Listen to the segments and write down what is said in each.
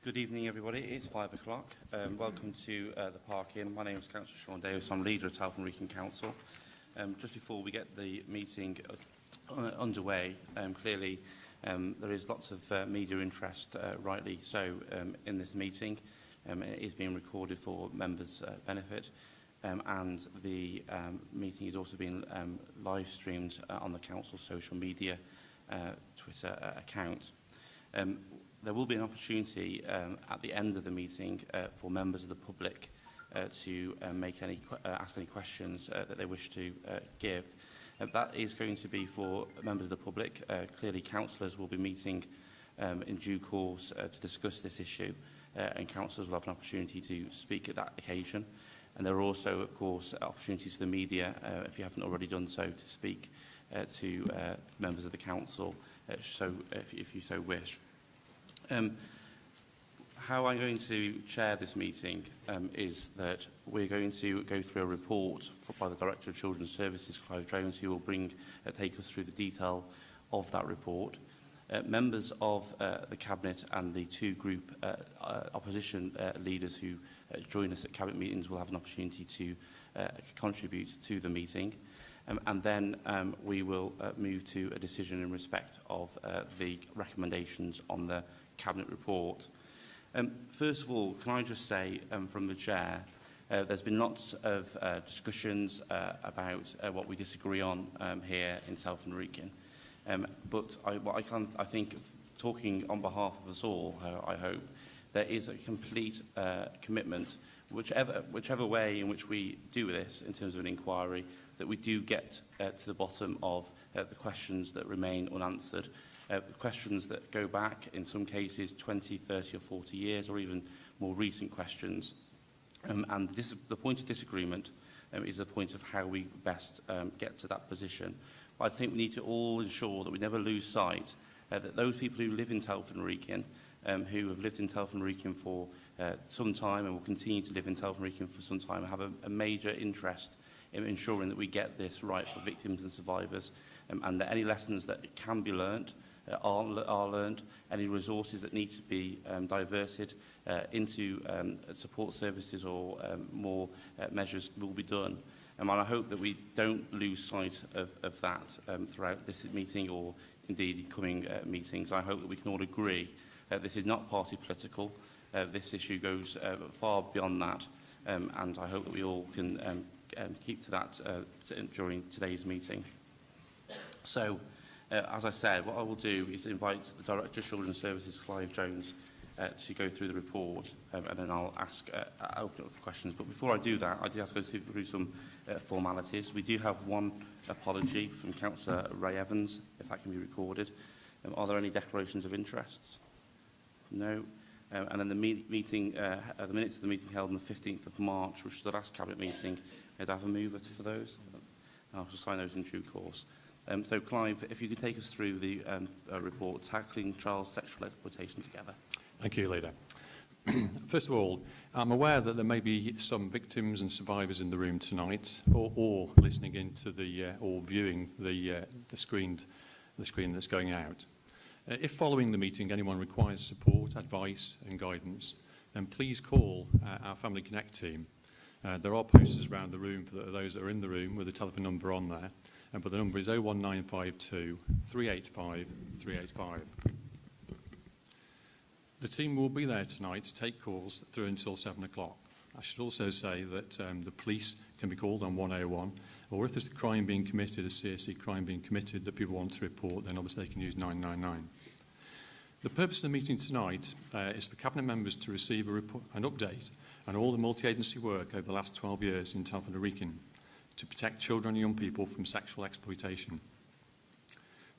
Good evening, everybody. It's 5 o'clock. Welcome to the Park Inn. My name is Councillor Sean Davis. I'm leader of Telford Wrekin Council. Just before we get the meeting underway, clearly there is lots of media interest, rightly so, in this meeting. It is being recorded for members' benefit, and the meeting is also being live streamed on the Council's social media Twitter account. There will be an opportunity at the end of the meeting for members of the public to ask any questions that they wish to give. That is going to be for members of the public. Clearly, councillors will be meeting in due course to discuss this issue, and councillors will have an opportunity to speak at that occasion. And there are also, of course, opportunities for the media, if you haven't already done so, to speak to members of the council, if you so wish. How I'm going to chair this meeting is that we're going to go through a report by the Director of Children's Services, Clive Jones, who will take us through the detail of that report. Members of the Cabinet and the two group opposition leaders who join us at Cabinet meetings will have an opportunity to contribute to the meeting. And then we will move to a decision in respect of the recommendations on the Cabinet report. First of all, can I just say from the Chair, there's been lots of discussions about what we disagree on here in Telford Wrekin. But I think, talking on behalf of us all, I hope, there is a complete commitment, whichever way in which we do this in terms of an inquiry, that we do get to the bottom of the questions that remain unanswered. Questions that go back, in some cases, 20, 30 or 40 years, or even more recent questions. And the point of disagreement is the point of how we best get to that position. But I think we need to all ensure that we never lose sight that those people who live in Telford Wrekin, who have lived in Telford Wrekin for some time and will continue to live in Telford Wrekin for some time, have a major interest in ensuring that we get this right for victims and survivors, and that any lessons that can be learned are learned, any resources that need to be diverted into support services or more measures will be done. And I hope that we don't lose sight of that throughout this meeting or indeed coming meetings. I hope that we can all agree that this is not party political. This issue goes far beyond that, and I hope that we all can keep to that during today's meeting. So, as I said, what I will do is invite the Director of Children's Services, Clive Jones, to go through the report, and then I'll open up for questions. But before I do that, I do have to go through some formalities. We do have one apology from Councillor Ray Evans, if that can be recorded. Are there any declarations of interests? No. And then the minutes of the meeting held on the 15th of March, which was the last Cabinet meeting, I'd have a mover for those. I'll just sign those in due course. So, Clive, if you could take us through the report, Tackling Child Sexual Exploitation Together. Thank you, Leader. First of all, I'm aware that there may be some victims and survivors in the room tonight, or listening into or viewing the screen that's going out. If following the meeting anyone requires support, advice and guidance, then please call our Family Connect team. There are posters around the room for those that are in the room with a telephone number on there. But the number is 01952 385 385. The team will be there tonight to take calls through until 7 o'clock. I should also say that the police can be called on 101, or if there's a crime being committed, a CSE crime being committed that people want to report, then obviously they can use 999. The purpose of the meeting tonight is for Cabinet members to receive an update on all the multi-agency work over the last 12 years in Telford Wrekin to protect children and young people from sexual exploitation.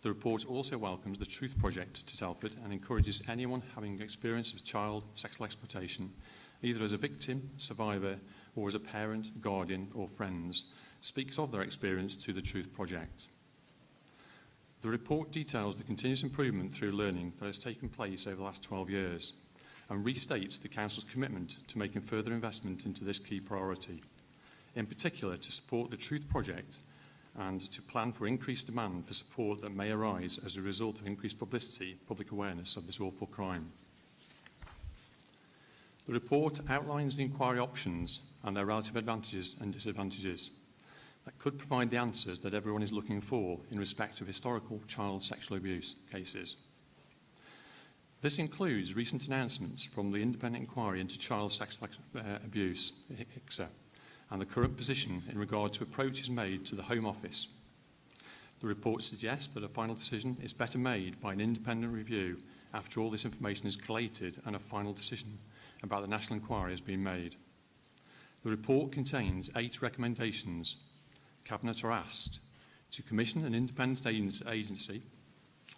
The report also welcomes the Truth Project to Telford and encourages anyone having experience of child sexual exploitation, either as a victim, survivor, or as a parent, guardian, or friends, speaks of their experience to the Truth Project. The report details the continuous improvement through learning that has taken place over the last 12 years and restates the Council's commitment to making further investment into this key priority, in particular to support the Truth Project and to plan for increased demand for support that may arise as a result of increased publicity, public awareness of this awful crime. The report outlines the inquiry options and their relative advantages and disadvantages that could provide the answers that everyone is looking for in respect of historical child sexual abuse cases. This includes recent announcements from the Independent Inquiry into Child Sexual Abuse, ICSE, and the current position in regard to approaches made to the Home Office. The report suggests that a final decision is better made by an independent review after all this information is collated and a final decision about the National Inquiry has been made. The report contains 8 recommendations. Cabinet are asked to commission an independent agency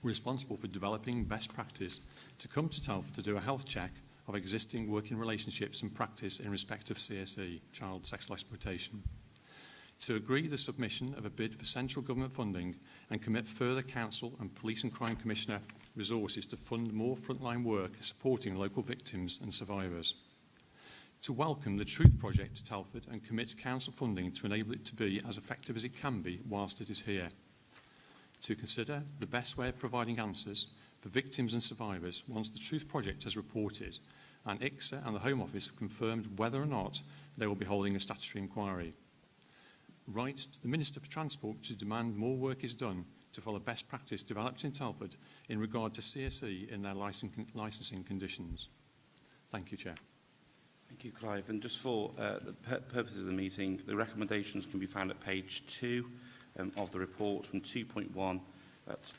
responsible for developing best practice to come to Telford to do a health check of existing working relationships and practice in respect of CSE, child sexual exploitation, to agree the submission of a bid for central government funding and commit further council and police and crime commissioner resources to fund more frontline work supporting local victims and survivors, to welcome the Truth Project to Telford and commit council funding to enable it to be as effective as it can be whilst it is here, to consider the best way of providing answers for victims and survivors once the Truth Project has reported and ICSE and the Home Office have confirmed whether or not they will be holding a statutory inquiry. Write to the Minister for Transport to demand more work is done to follow best practice developed in Telford in regard to CSE in their licensing conditions. Thank you, Chair. Thank you, Clive. And just for the purposes of the meeting, the recommendations can be found at page 2 of the report from 2.1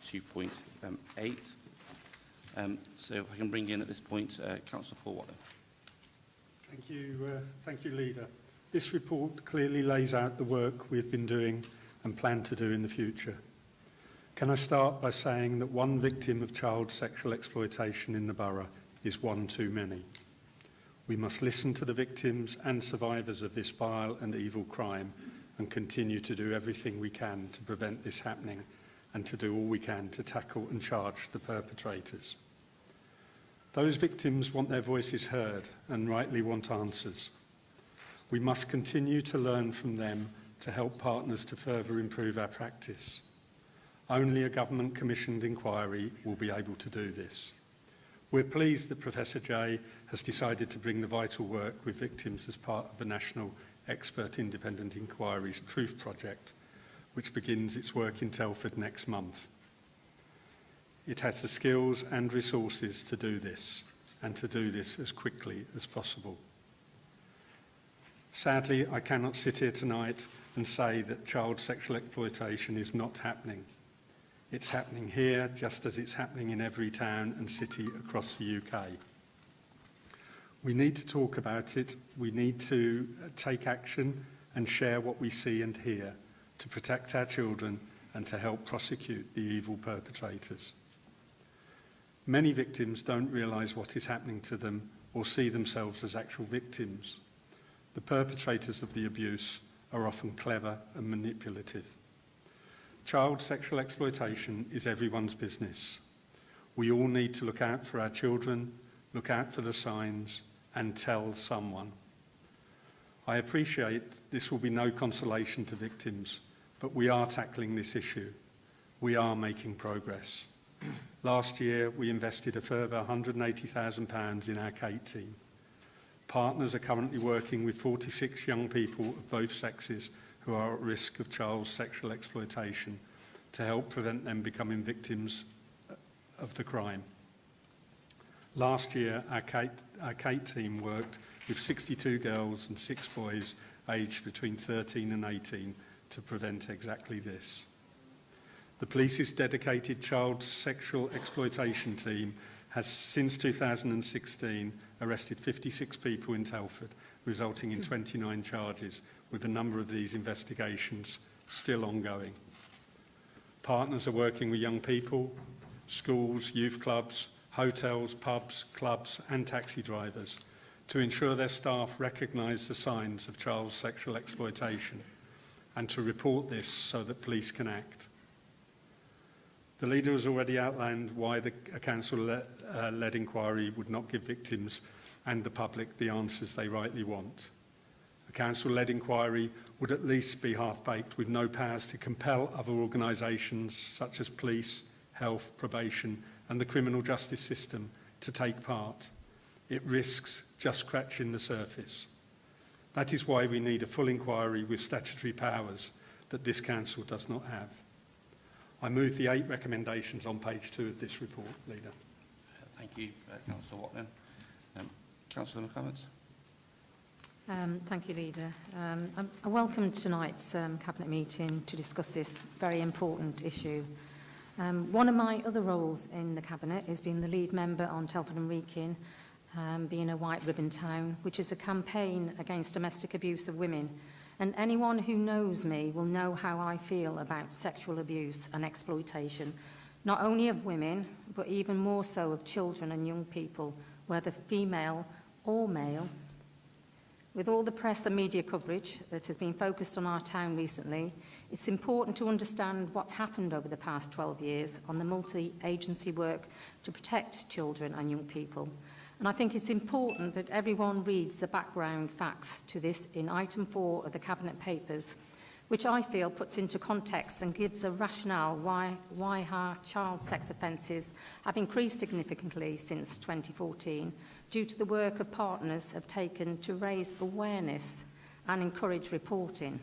to 2.8. So if I can bring in at this point Councillor Paul Waller. Thank you, Leader. This report clearly lays out the work we've been doing and plan to do in the future. Can I start by saying that one victim of child sexual exploitation in the borough is one too many. We must listen to the victims and survivors of this vile and evil crime and continue to do everything we can to prevent this happening and to do all we can to tackle and charge the perpetrators. Those victims want their voices heard and rightly want answers. We must continue to learn from them to help partners to further improve our practice. Only a government-commissioned inquiry will be able to do this. We're pleased that Professor Jay has decided to bring the vital work with victims as part of the National Expert Independent Inquiry's Truth Project, which begins its work in Telford next month. It has the skills and resources to do this, and to do this as quickly as possible. Sadly, I cannot sit here tonight and say that child sexual exploitation is not happening. It's happening here just as it's happening in every town and city across the UK. We need to talk about it, we need to take action and share what we see and hear to protect our children and to help prosecute the evil perpetrators. Many victims don't realise what is happening to them or see themselves as actual victims. The perpetrators of the abuse are often clever and manipulative. Child sexual exploitation is everyone's business. We all need to look out for our children, look out for the signs, and tell someone. I appreciate this will be no consolation to victims, but we are tackling this issue. We are making progress. Last year, we invested a further £180,000 in our Kate team. Partners are currently working with 46 young people of both sexes who are at risk of child sexual exploitation to help prevent them becoming victims of the crime. Last year, our Kate team worked with 62 girls and 6 boys aged between 13 and 18 to prevent exactly this. The police's dedicated child sexual exploitation team has, since 2016, arrested 56 people in Telford, resulting in 29 charges, with a number of these investigations still ongoing. Partners are working with young people, schools, youth clubs, hotels, pubs, clubs and taxi drivers to ensure their staff recognise the signs of child sexual exploitation and to report this so that police can act. The leader has already outlined why a council-led inquiry would not give victims and the public the answers they rightly want. A council-led inquiry would at least be half-baked with no powers to compel other organisations such as police, health, probation and the criminal justice system to take part. it risks just scratching the surface. That is why we need a full inquiry with statutory powers that this council does not have. I move the 8 recommendations on page 2 of this report, Leader. Thank you, Councillor Watling. Councillor McClements. Thank you, Leader. I welcome tonight's Cabinet meeting to discuss this very important issue. One of my other roles in the Cabinet is being the lead member on Telford Wrekin, being a white ribbon town, which is a campaign against domestic abuse of women. And anyone who knows me will know how I feel about sexual abuse and exploitation, not only of women, but even more so of children and young people, whether female or male. With all the press and media coverage that has been focused on our town recently, it's important to understand what's happened over the past 12 years on the multi-agency work to protect children and young people. And I think it's important that everyone reads the background facts to this in item 4 of the Cabinet papers, which I feel puts into context and gives a rationale why our child sex offences have increased significantly since 2014, due to the work of partners have taken to raise awareness and encourage reporting.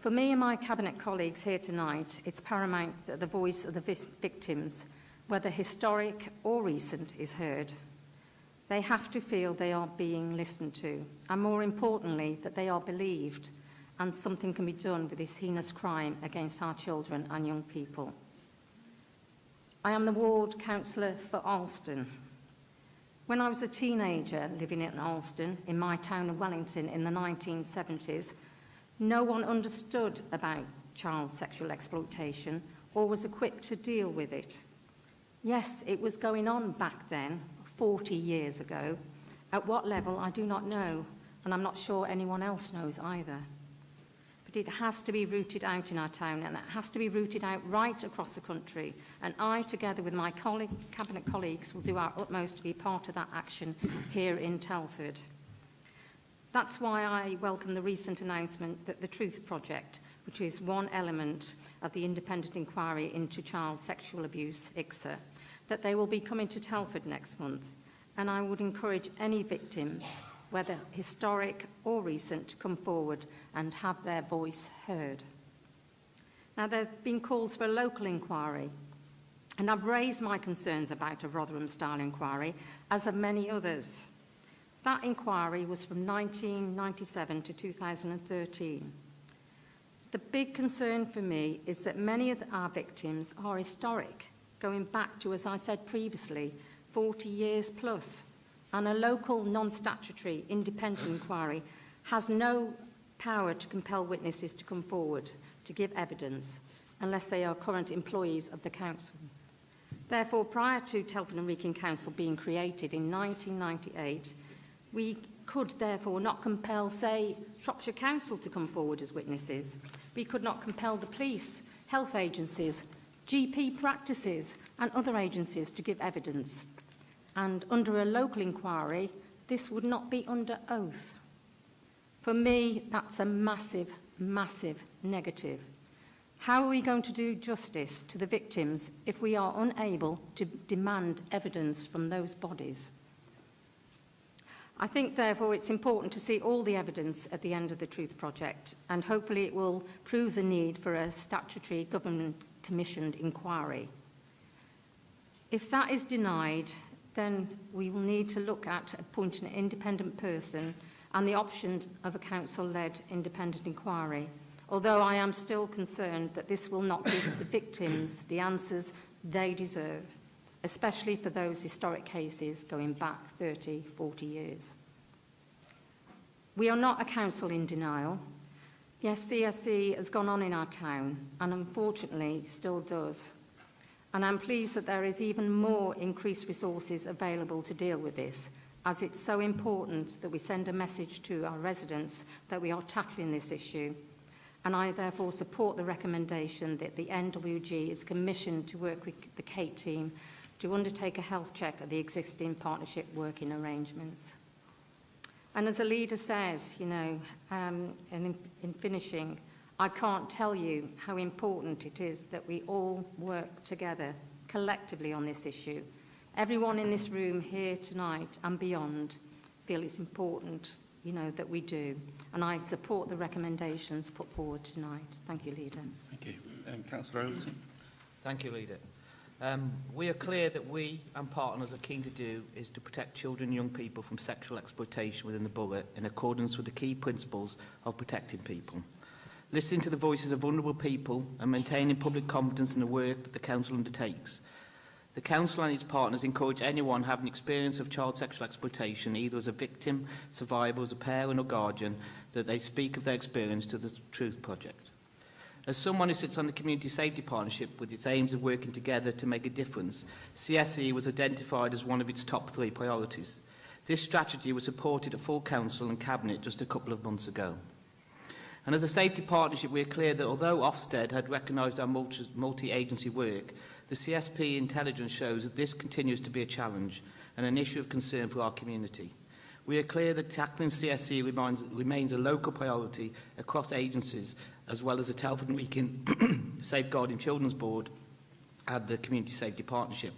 For me and my Cabinet colleagues here tonight, it's paramount that the voice of the victims, whether historic or recent, is heard. They have to feel they are being listened to, and more importantly, that they are believed, and something can be done with this heinous crime against our children and young people. I am the ward councillor for Alston. When I was a teenager living in Alston, in my town of Wellington in the 1970s, no one understood about child sexual exploitation or was equipped to deal with it. Yes, it was going on back then, 40 years ago. At what level, I do not know, and I'm not sure anyone else knows either. But it has to be rooted out in our town, and it has to be rooted out right across the country. And I, together with my Cabinet colleagues, will do our utmost to be part of that action here in Telford. That's why I welcome the recent announcement that the Truth Project, which is one element of the independent inquiry into child sexual abuse, ICSA, that they will be coming to Telford next month. And I would encourage any victims, whether historic or recent, to come forward and have their voice heard. Now, there have been calls for a local inquiry, and I've raised my concerns about a Rotherham-style inquiry, as have many others. That inquiry was from 1997 to 2013. The big concern for me is that many of our victims are historic, going back to, as I said previously, 40 years plus, and a local non-statutory independent inquiry has no power to compel witnesses to come forward to give evidence unless they are current employees of the council. Therefore, prior to Telford and Wrekin Council being created in 1998, we could therefore not compel, say, Shropshire Council to come forward as witnesses. We could not compel the police, health agencies, GP practices and other agencies to give evidence. And under a local inquiry, this would not be under oath. For me, that's a massive, massive negative. How are we going to do justice to the victims if we are unable to demand evidence from those bodies? I think, therefore, it's important to see all the evidence at the end of the Truth Project, and hopefully it will prove the need for a statutory government-commissioned inquiry. If that is denied, then we will need to look at appointing an independent person and the option of a council-led independent inquiry, although I am still concerned that this will not give the victims the answers they deserve, especially for those historic cases going back 30, 40 years. We are not a council in denial. Yes, CSE has gone on in our town, and unfortunately still does. And I'm pleased that there is even more increased resources available to deal with this, as it's so important that we send a message to our residents that we are tackling this issue. And I therefore support the recommendation that the NWG is commissioned to work with the Kate team to undertake a health check of the existing partnership working arrangements. And as a leader says, you know, and in finishing, I can't tell you how important it is that we all work together collectively on this issue, Everyone in this room here tonight and beyond feel it's important, that we do. And I support the recommendations put forward tonight. Thank you, Leader. Thank you. Councillor Overton. Thank you, Leader. We are clear that we and partners are keen to do is to protect children and young people from sexual exploitation within the borough in accordance with the key principles of protecting people. Listening to the voices of vulnerable people and maintaining public confidence in the work that the Council undertakes. The Council and its partners encourage anyone having experience of child sexual exploitation, either as a victim, survivor, as a parent or guardian, that they speak of their experience to the Truth Project. As someone who sits on the Community Safety Partnership with its aims of working together to make a difference, CSE was identified as one of its top 3 priorities. This strategy was supported at full Council and Cabinet just a couple of months ago. And as a safety partnership, we are clear that although Ofsted had recognised our multi-agency work, the CSP intelligence shows that this continues to be a challenge and an issue of concern for our community. We are clear that tackling CSE remains a local priority across agencies, as well as the Telford Wrekin Safeguarding Children's Board and the Community Safety Partnership.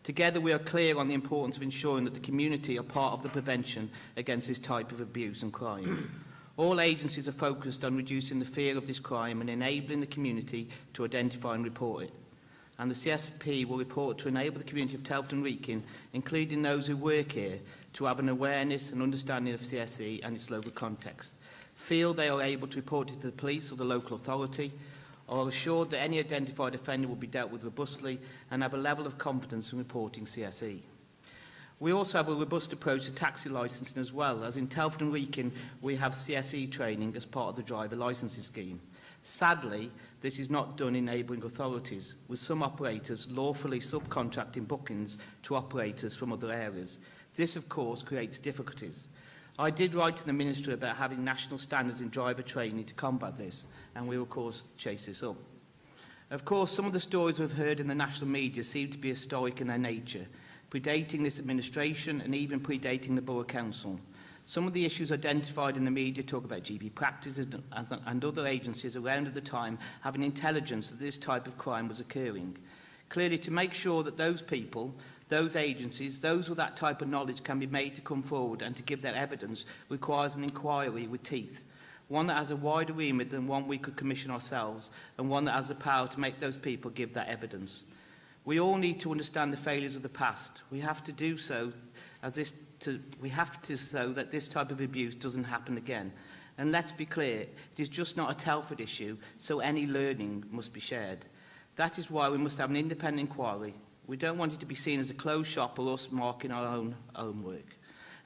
Together, we are clear on the importance of ensuring that the community are part of the prevention against this type of abuse and crime. All agencies are focused on reducing the fear of this crime and enabling the community to identify and report it. And the CSP will report to enable the community of Telford Wrekin, including those who work here, to have an awareness and understanding of CSE and its local context, feel they are able to report it to the police or the local authority, are assured that any identified offender will be dealt with robustly, and have a level of confidence in reporting CSE. We also have a robust approach to taxi licensing as well, as in Telford and Wrekin we have CSE training as part of the driver licensing scheme. Sadly, this is not done in neighbouring authorities, with some operators lawfully subcontracting bookings to operators from other areas. This, of course, creates difficulties. I did write to the Minister about having national standards in driver training to combat this, and we will, of course, chase this up. Of course, some of the stories we've heard in the national media seem to be historic in their nature, predating this administration and even predating the Borough Council. Some of the issues identified in the media talk about GP practices and other agencies around at the time having intelligence that this type of crime was occurring. Clearly, to make sure that those people, those agencies, those with that type of knowledge can be made to come forward and to give their evidence requires an inquiry with teeth, one that has a wider remit than one we could commission ourselves, and one that has the power to make those people give that evidence. We all need to understand the failures of the past. We have to do so so that this type of abuse doesn't happen again. And let's be clear, it is just not a Telford issue, so any learning must be shared. That is why we must have an independent inquiry. We don't want it to be seen as a closed shop or us marking our own work.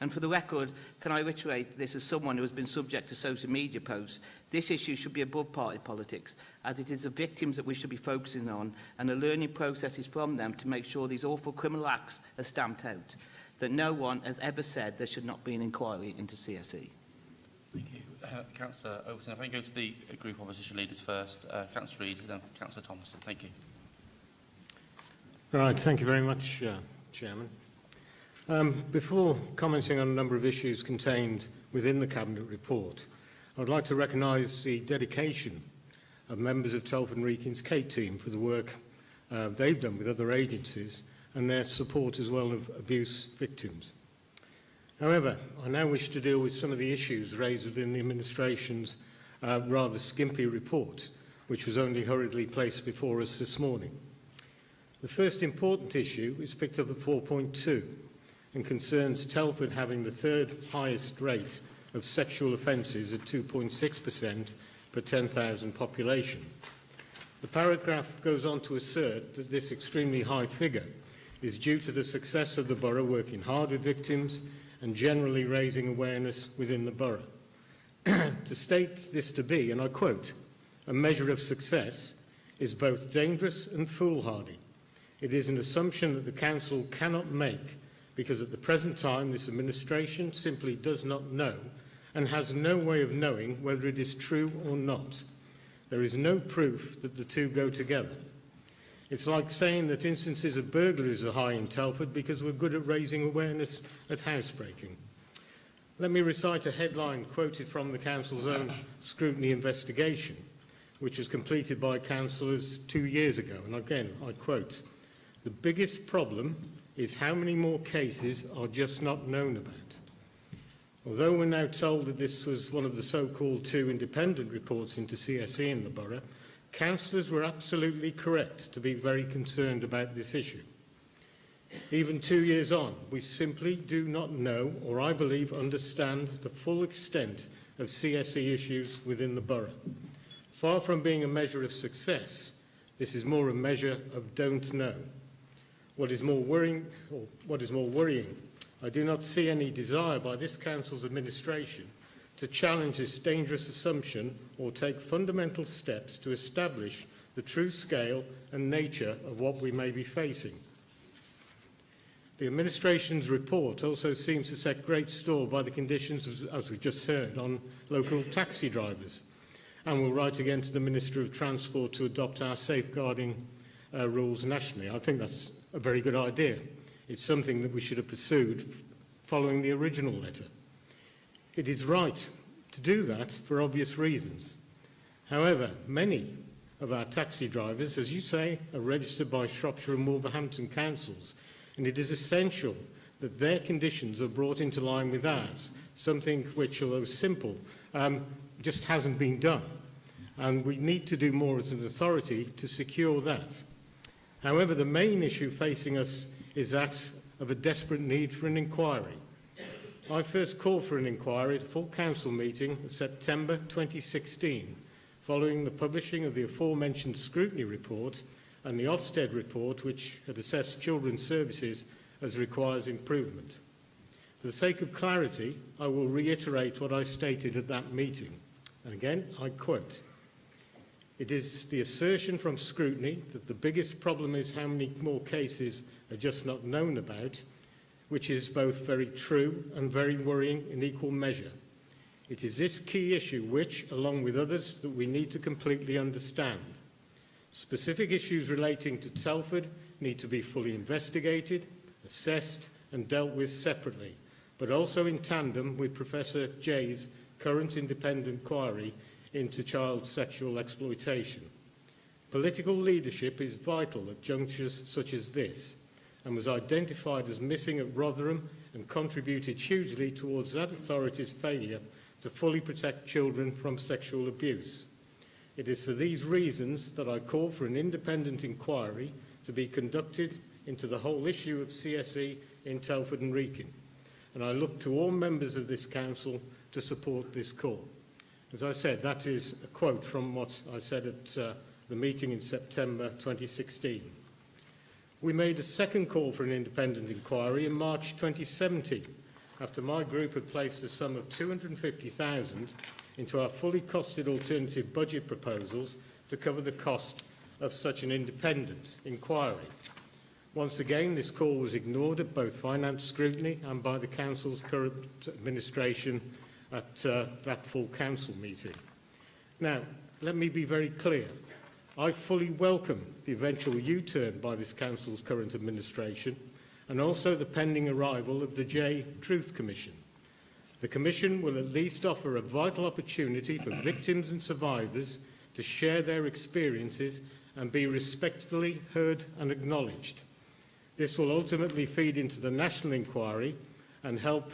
And for the record, can I reiterate this as someone who has been subject to social media posts? This issue should be above party politics, as it is the victims that we should be focusing on, and the learning processes from them to make sure these awful criminal acts are stamped out, that no one has ever said there should not be an inquiry into CSE. Thank you. Councillor Overton, if I can go to the group opposition leaders first. Councillor Reid, then Councillor Thomason. Thank you. Right, thank you very much, Chairman. Before commenting on a number of issues contained within the Cabinet report, I would like to recognise the dedication of members of Telford Wrekin's Kate team for the work they've done with other agencies and their support as well of abuse victims. However, I now wish to deal with some of the issues raised within the administration's rather skimpy report, which was only hurriedly placed before us this morning. The first important issue is picked up at 4.2 and concerns Telford having the third highest rate of sexual offences at 2.6% per 10,000 population. The paragraph goes on to assert that this extremely high figure is due to the success of the borough working hard with victims and generally raising awareness within the borough. To state this to be, and I quote, "a measure of success is both dangerous and foolhardy. It is an assumption that the Council cannot make because at the present time this administration simply does not know and has no way of knowing whether it is true or not. There is no proof that the two go together. It's like saying that instances of burglaries are high in Telford because we're good at raising awareness at housebreaking." Let me recite a headline quoted from the Council's own scrutiny investigation, which was completed by councillors 2 years ago. And again, I quote, "The biggest problem is how many more cases are just not known about. Although we're now told that this was one of the so-called 2 independent reports into CSE in the borough, councillors were absolutely correct to be very concerned about this issue. Even 2 years on, we simply do not know, or I believe understand, the full extent of CSE issues within the borough. Far from being a measure of success, this is more a measure of don't know. What is more worrying, I do not see any desire by this council's administration to challenge this dangerous assumption or take fundamental steps to establish the true scale and nature of what we may be facing. The administration's report also seems to set great store by the conditions, as we've just heard, on local taxi drivers, and will write again to the Minister of Transport to adopt our safeguarding rules nationally. I think that's a very good idea. It's something that we should have pursued following the original letter. It is right to do that for obvious reasons. However, many of our taxi drivers, as you say, are registered by Shropshire and Wolverhampton councils, and it is essential that their conditions are brought into line with ours, something which, although simple, just hasn't been done. And we need to do more as an authority to secure that. However, the main issue facing us is that of a desperate need for an inquiry. I first called for an inquiry at a full council meeting in September 2016, following the publishing of the aforementioned scrutiny report and the Ofsted report, which had assessed children's services as requires improvement. For the sake of clarity, I will reiterate what I stated at that meeting. And again, I quote, "It is the assertion from scrutiny that the biggest problem is how many more cases are just not known about, which is both very true and very worrying in equal measure. It is this key issue which, along with others, that we need to completely understand. Specific issues relating to Telford need to be fully investigated, assessed and dealt with separately, but also in tandem with Professor Jay's current independent inquiry into child sexual exploitation. Political leadership is vital at junctures such as this, and was identified as missing at Rotherham and contributed hugely towards that authority's failure to fully protect children from sexual abuse. It is for these reasons that I call for an independent inquiry to be conducted into the whole issue of CSE in Telford and Wrekin, and I look to all members of this council to support this call." As I said, that is a quote from what I said at the meeting in September 2016. We made a second call for an independent inquiry in March 2017, after my group had placed a sum of £250,000 into our fully costed alternative budget proposals to cover the cost of such an independent inquiry. Once again, this call was ignored at both finance scrutiny and by the council's current administration at that full council meeting. Now, let me be very clear. I fully welcome the eventual U-turn by this council's current administration and also the pending arrival of the J Truth Commission. The Commission will at least offer a vital opportunity for victims and survivors to share their experiences and be respectfully heard and acknowledged. This will ultimately feed into the national inquiry and help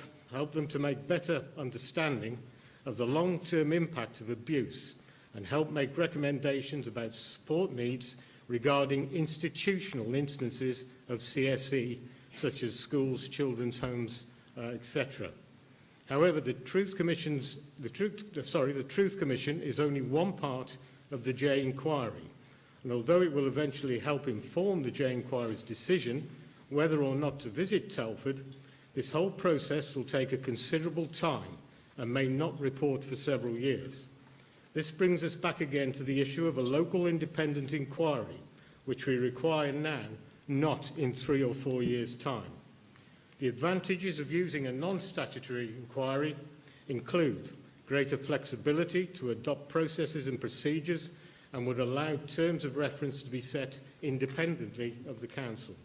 them to make better understanding of the long-term impact of abuse and help make recommendations about support needs regarding institutional instances of CSE, such as schools, children's homes, etc. However, the Truth Commission is only one part of the J inquiry, and although it will eventually help inform the J inquiry's decision whether or not to visit Telford, this whole process will take a considerable time and may not report for several years. This brings us back again to the issue of a local independent inquiry, which we require now, not in 3 or 4 years' time. The advantages of using a non-statutory inquiry include greater flexibility to adopt processes and procedures and would allow terms of reference to be set independently of the Council.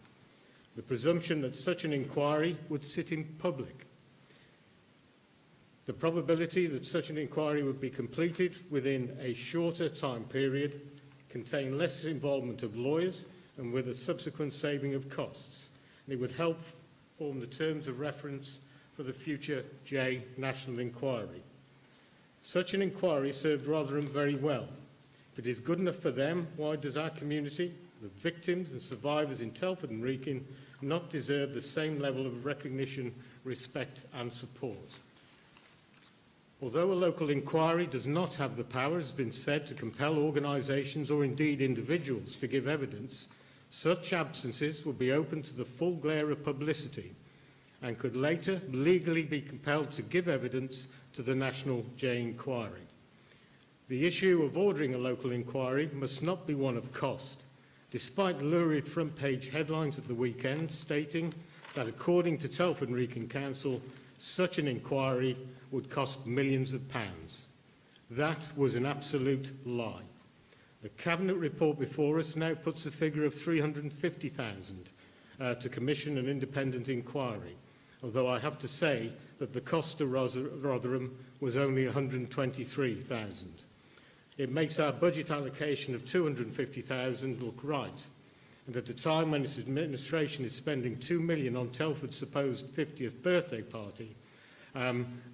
The presumption that such an inquiry would sit in public. The probability that such an inquiry would be completed within a shorter time period, contain less involvement of lawyers and with a subsequent saving of costs, and it would help form the terms of reference for the future J National Inquiry. Such an inquiry served Rotherham very well. If it is good enough for them, why does our community, the victims and survivors in Telford and Wrekin, not deserve the same level of recognition, respect and support? Although a local inquiry does not have the power, as has been said, to compel organisations or indeed individuals to give evidence, such absences will be open to the full glare of publicity and could later legally be compelled to give evidence to the National J Inquiry. The issue of ordering a local inquiry must not be one of cost, despite lurid front-page headlines at the weekend stating that, according to Telford Wrekin Council, such an inquiry would cost millions of pounds. That was an absolute lie. The Cabinet report before us now puts a figure of £350,000 to commission an independent inquiry, although I have to say that the cost to Rotherham was only £123,000. It makes our budget allocation of £250,000 look right, and at a time when its administration is spending £2 million on Telford's supposed 50th birthday party,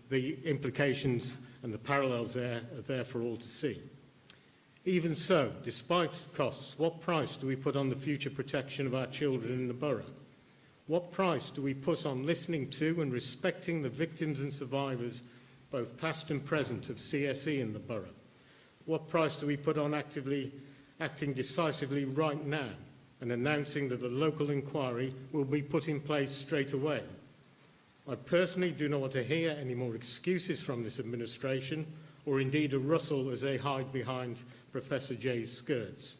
the implications and the parallels there are there for all to see. Even so, despite costs, what price do we put on the future protection of our children in the borough? What price do we put on listening to and respecting the victims and survivors, both past and present, of CSE in the borough? What price do we put on acting decisively right now and announcing that the local inquiry will be put in place straight away? I personally do not want to hear any more excuses from this administration, or indeed a rustle as they hide behind Professor Jay's skirts.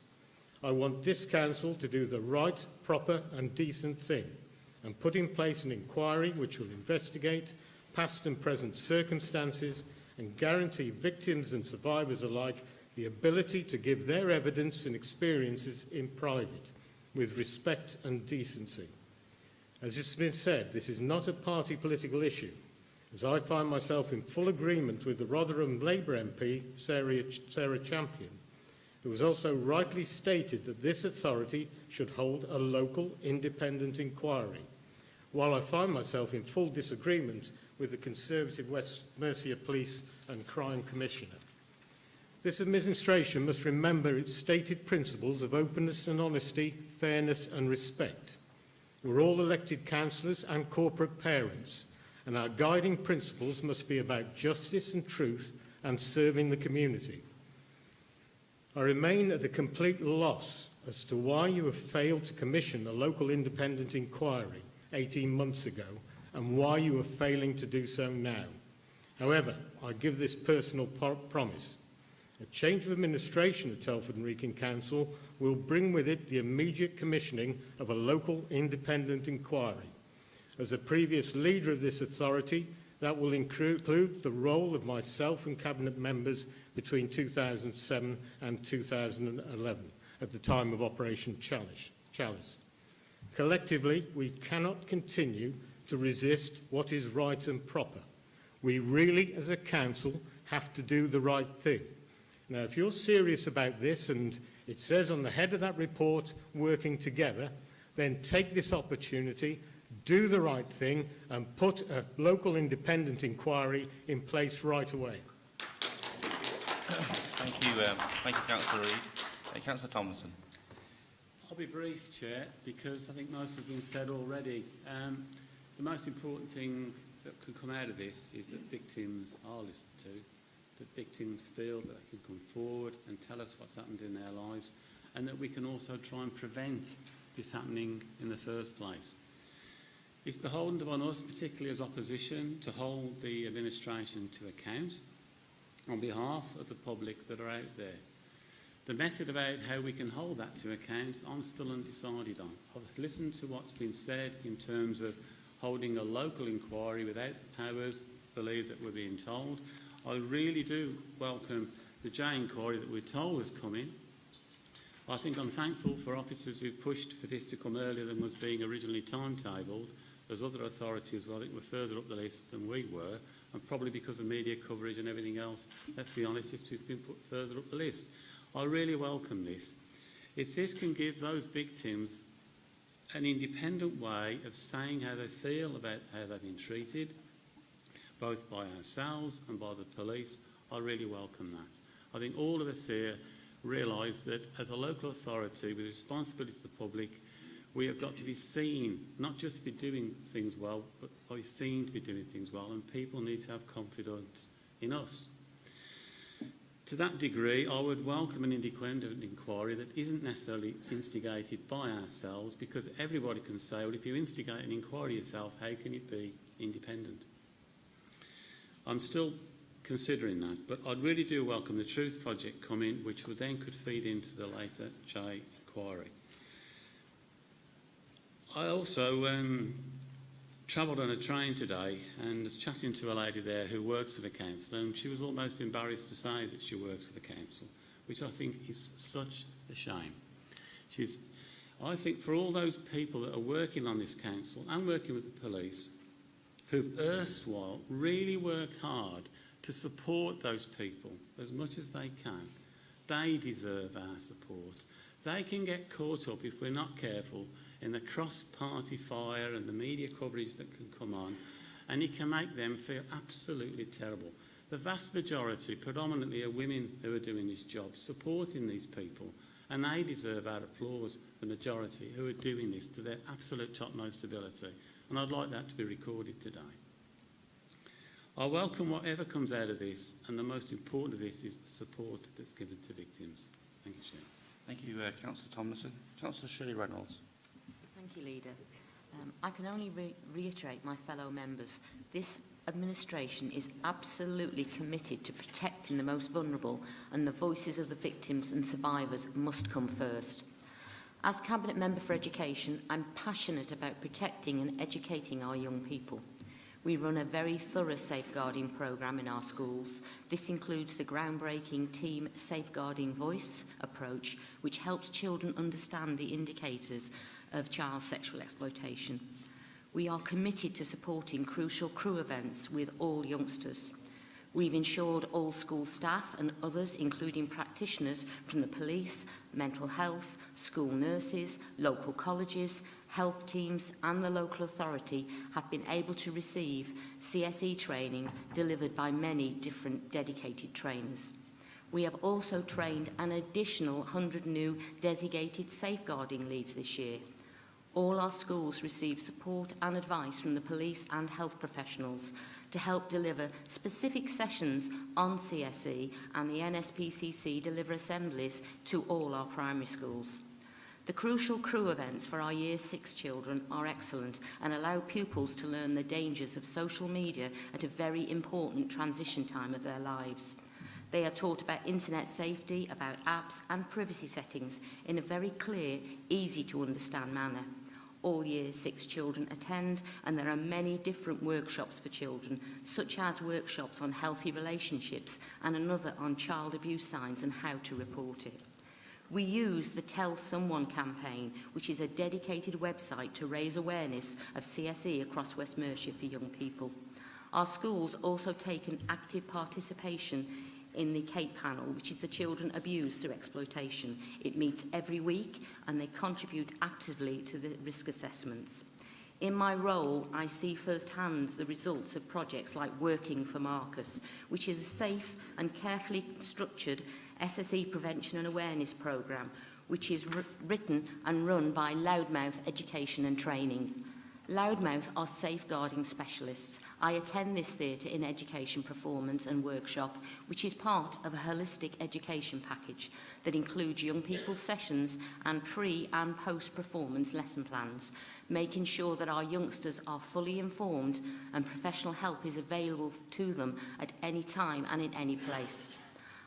I want this council to do the right, proper and decent thing and put in place an inquiry which will investigate past and present circumstances and guarantee victims and survivors alike the ability to give their evidence and experiences in private, with respect and decency. As has been said, this is not a party political issue, as I find myself in full agreement with the Rotherham Labour MP, Sarah Champion, who has also rightly stated that this authority should hold a local independent inquiry, while I find myself in full disagreement with the Conservative West Mercia Police and Crime Commissioner. This administration must remember its stated principles of openness and honesty, fairness and respect. We're all elected councillors and corporate parents, and our guiding principles must be about justice and truth and serving the community. I remain at a complete loss as to why you have failed to commission a local independent inquiry 18 months ago and why you are failing to do so now. However, I give this personal promise. A change of administration at Telford and Wrekin Council will bring with it the immediate commissioning of a local independent inquiry. As a previous leader of this authority, that will include the role of myself and Cabinet members between 2007 and 2011, at the time of Operation Chalice. Collectively, we cannot continue to resist what is right and proper. We really, as a council, have to do the right thing. Now, if you're serious about this, and it says on the head of that report, working together, then take this opportunity, do the right thing, and put a local independent inquiry in place right away. Thank you, Councillor Reid. Councillor Tomlinson. I'll be brief, Chair, because I think most has been said already. The most important thing that could come out of this is that victims are listened to, that victims feel that they can come forward and tell us what's happened in their lives, and that we can also try and prevent this happening in the first place. It's beholden upon us, particularly as opposition, to hold the administration to account on behalf of the public that are out there. The method about how we can hold that to account, I'm still undecided on. I've listened to what's been said in terms of holding a local inquiry without the powers, believe that we're being told. I really do welcome the J inquiry that we're told is coming. I think I'm thankful for officers who've pushed for this to come earlier than was being originally timetabled, as other authorities, well, I think, were further up the list than we were, and probably because of media coverage and everything else, let's be honest, it's been put further up the list. I really welcome this. If this can give those victims an independent way of saying how they feel about how they've been treated, both by ourselves and by the police, I really welcome that. I think all of us here realise that as a local authority with responsibility to the public, we have got to be seen, not just to be doing things well, but be seen to be doing things well, and people need to have confidence in us. To that degree, I would welcome an independent inquiry that isn't necessarily instigated by ourselves, because everybody can say, well, if you instigate an inquiry yourself, how can it be independent? I'm still considering that, but I really do welcome the Truth Project coming, which would then could feed into the later J inquiry. I also travelled on a train today and was chatting to a lady there who works for the council, and she was almost embarrassed to say that she works for the council, which I think is such a shame. I think for all those people that are working on this council and working with the police, who've erstwhile really worked hard to support those people as much as they can, they deserve our support. They can get caught up, if we're not careful, in the cross-party fire and the media coverage that can come on, and it can make them feel absolutely terrible. The vast majority, predominantly, are women who are doing this job, supporting these people, and they deserve our applause, the majority, who are doing this to their absolute topmost ability. And I'd like that to be recorded today. I welcome whatever comes out of this, and the most important of this is the support that's given to victims. Thank you, Chair. Thank you, Councillor Tomlinson. Councillor Shirley Reynolds. Thank you, Leader. I can only reiterate my fellow members. This administration is absolutely committed to protecting the most vulnerable, and the voices of the victims and survivors must come first. As Cabinet Member for Education, I'm passionate about protecting and educating our young people. We run a very thorough safeguarding programme in our schools. This includes the groundbreaking Team Safeguarding Voice approach, which helps children understand the indicators of child sexual exploitation. We are committed to supporting crucial crew events with all youngsters. We've ensured all school staff and others, including practitioners from the police, mental health, school nurses, local colleges, health teams and the local authority have been able to receive CSE training delivered by many different dedicated trainers. We have also trained an additional 100 new designated safeguarding leads this year. All our schools receive support and advice from the police and health professionals to help deliver specific sessions on CSE, and the NSPCC deliver assemblies to all our primary schools. The crucial crew events for our Year 6 children are excellent and allow pupils to learn the dangers of social media at a very important transition time of their lives. They are taught about internet safety, about apps and privacy settings in a very clear, easy to understand manner. All Year 6 children attend, and there are many different workshops for children, such as workshops on healthy relationships and another on child abuse signs and how to report it. We use the Tell Someone campaign, which is a dedicated website to raise awareness of CSE across West Mercia for young people. Our schools also take an active participation in the CAPE panel, which is the Children Abused Through Exploitation. It meets every week and they contribute actively to the risk assessments. In my role, I see firsthand the results of projects like Working for Marcus, which is a safe and carefully structured SSE prevention and awareness programme, which is written and run by Loudmouth Education and Training. Loudmouth are safeguarding specialists. I attend this theatre in education performance and workshop, which is part of a holistic education package that includes young people's sessions and pre- and post-performance lesson plans, making sure that our youngsters are fully informed and professional help is available to them at any time and in any place.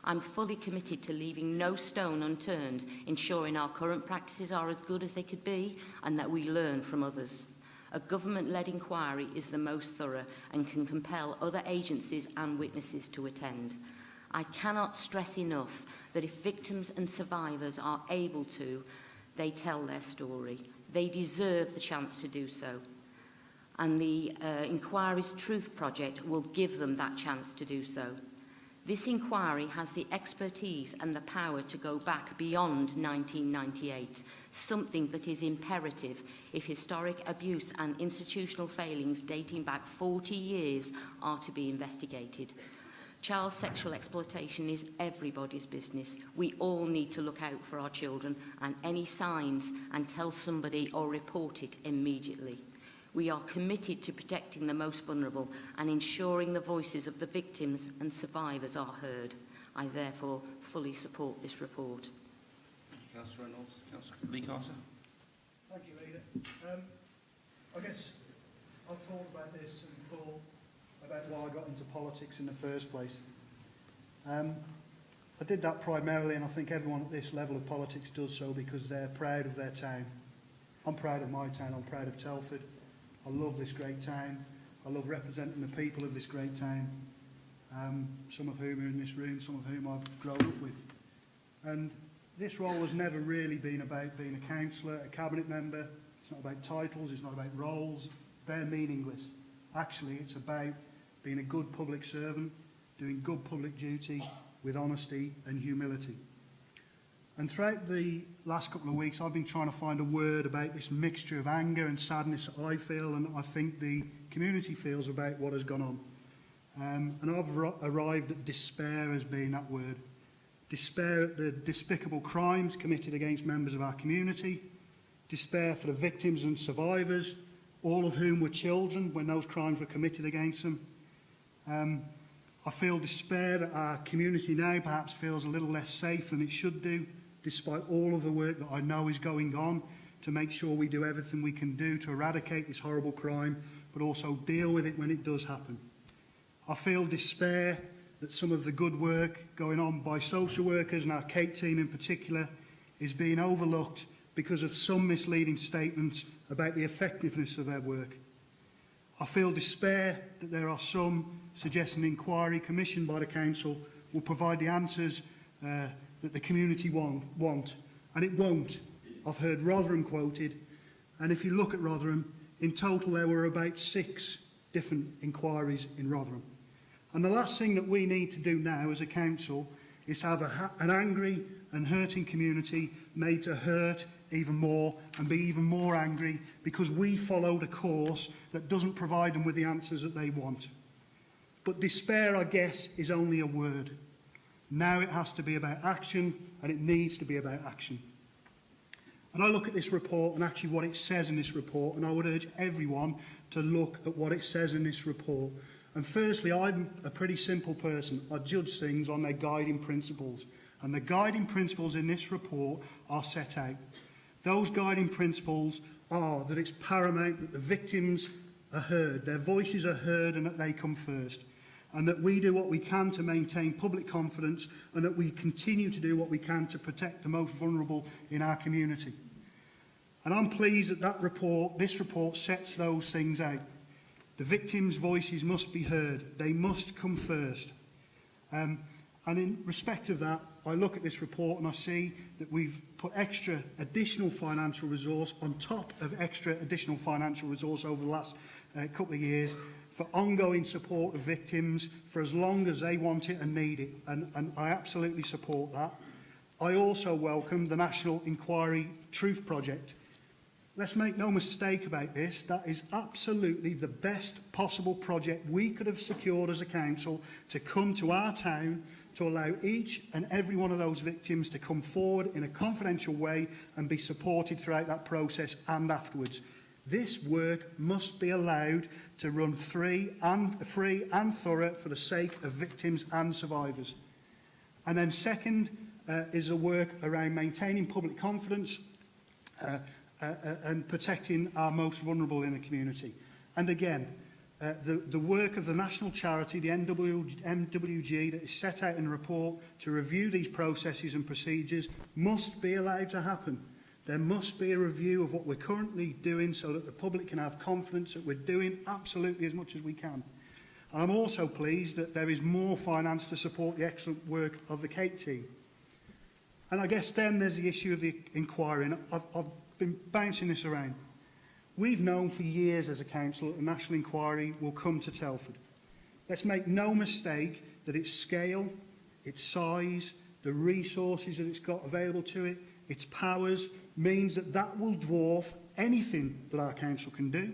I'm fully committed to leaving no stone unturned, ensuring our current practices are as good as they could be and that we learn from others. A government-led inquiry is the most thorough and can compel other agencies and witnesses to attend. I cannot stress enough that if victims and survivors are able to, they tell their story. They deserve the chance to do so. And the Inquiry's Truth Project will give them that chance to do so. This inquiry has the expertise and the power to go back beyond 1998, something that is imperative if historic abuse and institutional failings dating back 40 years are to be investigated. Child sexual exploitation is everybody's business. We all need to look out for our children and any signs and tell somebody or report it immediately. We are committed to protecting the most vulnerable and ensuring the voices of the victims and survivors are heard. I therefore fully support this report. Thank you, Councillor Reynolds. Councillor Lee Carter. Thank you, Leader. I guess I've thought about this and thought about why I got into politics in the first place. I did that primarily, and I think everyone at this level of politics does so because they're proud of their town. I'm proud of my town. I'm proud of Telford. I love this great town. I love representing the people of this great town, some of whom are in this room, some of whom I've grown up with. And this role has never really been about being a councillor, a cabinet member. It's not about titles, it's not about roles. They're meaningless. Actually, it's about being a good public servant, doing good public duty with honesty and humility. And throughout the last couple of weeks, I've been trying to find a word about this mixture of anger and sadness that I feel, and I think the community feels about what has gone on. And I've arrived at despair as being that word. Despair at the despicable crimes committed against members of our community. Despair for the victims and survivors, all of whom were children when those crimes were committed against them. I feel despair that our community now perhaps feels a little less safe than it should do, despite all of the work that I know is going on to make sure we do everything we can do to eradicate this horrible crime, but also deal with it when it does happen. I feel despair that some of the good work going on by social workers and our Kate team in particular is being overlooked because of some misleading statements about the effectiveness of their work. I feel despair that there are some suggesting an inquiry commissioned by the council will provide the answers that the community want, and it won't. I've heard Rotherham quoted, and if you look at Rotherham, in total there were about 6 different inquiries in Rotherham. And the last thing that we need to do now as a council is to have an angry and hurting community made to hurt even more and be even more angry because we followed a course that doesn't provide them with the answers that they want. But despair, I guess, is only a word. Now it has to be about action, and it needs to be about action. And I look at this report and actually what it says in this report, and I would urge everyone to look at what it says in this report. And firstly, I'm a pretty simple person. I judge things on their guiding principles. And the guiding principles in this report are set out. Those guiding principles are that it's paramount that the victims are heard, their voices are heard, and that they come first. And that we do what we can to maintain public confidence, and that we continue to do what we can to protect the most vulnerable in our community. And I'm pleased that this report sets those things out. The victims' voices must be heard. They must come first. And in respect of that, I look at this report and I see that we've put extra additional financial resource on top of extra additional financial resource over the last couple of years for ongoing support of victims for as long as they want it and need it. And I absolutely support that. I also welcome the National Inquiry Truth Project. Let's make no mistake about this, that is absolutely the best possible project we could have secured as a council to come to our town to allow each and every one of those victims to come forward in a confidential way and be supported throughout that process and afterwards. This work must be allowed to run free and thorough for the sake of victims and survivors. And then second is the work around maintaining public confidence and protecting our most vulnerable in the community. And again, the work of the national charity, the MWG, that is set out in the report to review these processes and procedures must be allowed to happen. There must be a review of what we're currently doing so that the public can have confidence that we're doing absolutely as much as we can. And I'm also pleased that there is more finance to support the excellent work of the Kate team. And I guess then there's the issue of the inquiry, and I've been bouncing this around. We've known for years as a council that the National Inquiry will come to Telford. Let's make no mistake, that its scale, its size, the resources that it's got available to it, its powers, means that that will dwarf anything that our council can do.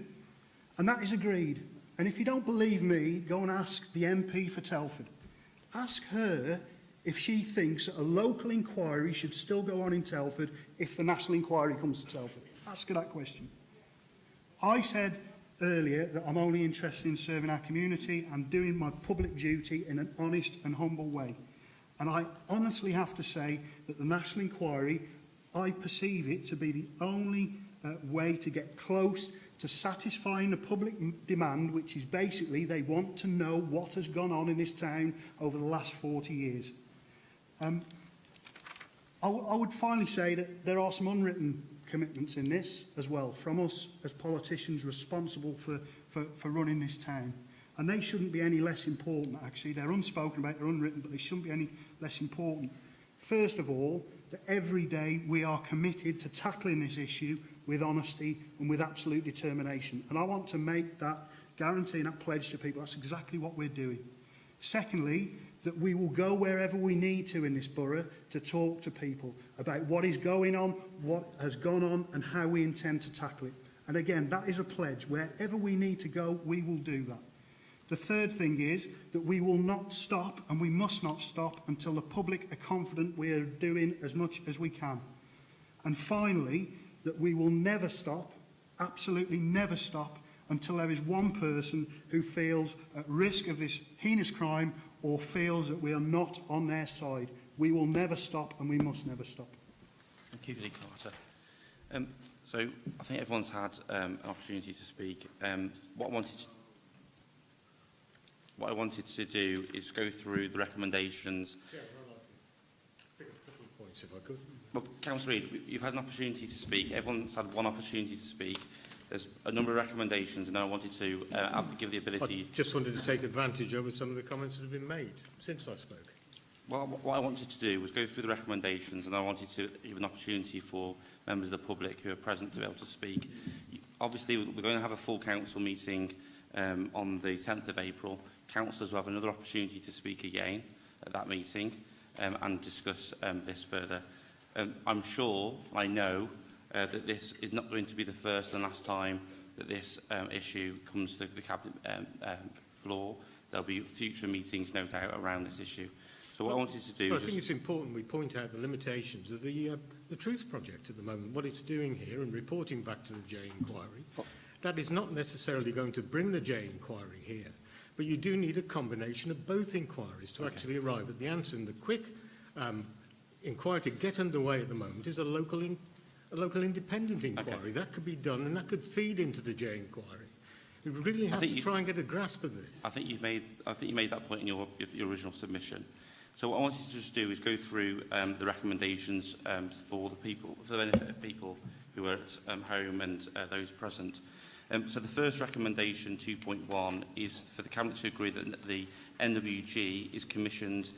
And that is agreed. And if you don't believe me, go and ask the MP for Telford. Ask her if she thinks that a local inquiry should still go on in Telford if the national inquiry comes to Telford. Ask her that question. I said earlier that I'm only interested in serving our community and doing my public duty in an honest and humble way. And I honestly have to say that the national inquiry, I perceive it to be the only way to get close to satisfying the public demand, which is basically they want to know what has gone on in this town over the last 40 years. I would finally say that there are some unwritten commitments in this as well from us as politicians responsible for running this town. And they shouldn't be any less important, actually. They're unspoken about, they're unwritten, but they shouldn't be any less important. First of all, that every day we are committed to tackling this issue with honesty and with absolute determination. And I want to make that guarantee and that pledge to people. That's exactly what we're doing. Secondly, that we will go wherever we need to in this borough to talk to people about what is going on, what has gone on, and how we intend to tackle it. And again, that is a pledge. Wherever we need to go, we will do that. The third thing is that we will not stop, and we must not stop, until the public are confident we are doing as much as we can. And finally, that we will never stop, absolutely never stop, until there is one person who feels at risk of this heinous crime or feels that we are not on their side. We will never stop, and we must never stop. Thank you, Lee Carter. So I think everyone's had an opportunity to speak. What I wanted to do is go through the recommendations. Yeah, I'd like to pick a couple of points if I could. Well, Councillor Reid, you've had an opportunity to speak. Everyone's had one opportunity to speak. There's a number of recommendations, and I wanted to give the ability. I just wanted to take advantage over some of the comments that have been made since I spoke. Well, what I wanted to do was go through the recommendations, and I wanted to give an opportunity for members of the public who are present to be able to speak. Obviously, we're going to have a full council meeting on the 10th of April. Councillors will have another opportunity to speak again at that meeting and discuss this further. I'm sure, I know, that this is not going to be the first and last time that this issue comes to the Cabinet floor. There'll be future meetings, no doubt, around this issue. So what I wanted to do I think it's important we point out the limitations of the Truth Project at the moment, what it's doing here and reporting back to the J inquiry. That is not necessarily going to bring the J inquiry here, but you do need a combination of both inquiries to actually arrive at the answer. And the quick inquiry to get underway at the moment is a local independent inquiry. That could be done, and that could feed into the J inquiry. We really have to try and get a grasp of this. I think you made that point in your original submission. So what I wanted to just do is go through the recommendations for the benefit of people who are at home and those present. So the first recommendation, 2.1, is for the Cabinet to agree that the NWG is commissioned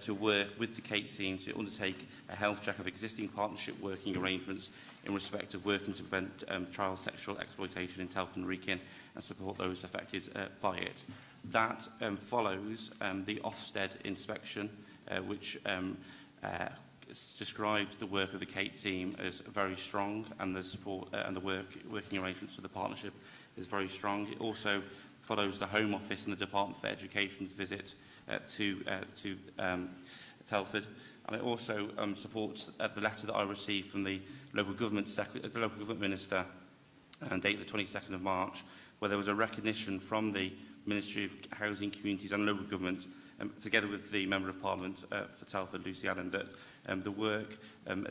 to work with the Kate team to undertake a health check of existing partnership working arrangements in respect of working to prevent child sexual exploitation in Telford Wrekin and support those affected by it. That follows the Ofsted inspection, which described the work of the Kate team as very strong, and the support and the working arrangements for the partnership is very strong. It also follows the Home Office and the Department for Education's visit to Telford, and it also supports the letter that I received from the local government minister, dated the 22nd of March, where there was a recognition from the Ministry of Housing, Communities and Local Government, together with the Member of Parliament for Telford, Lucy Allen, that the work the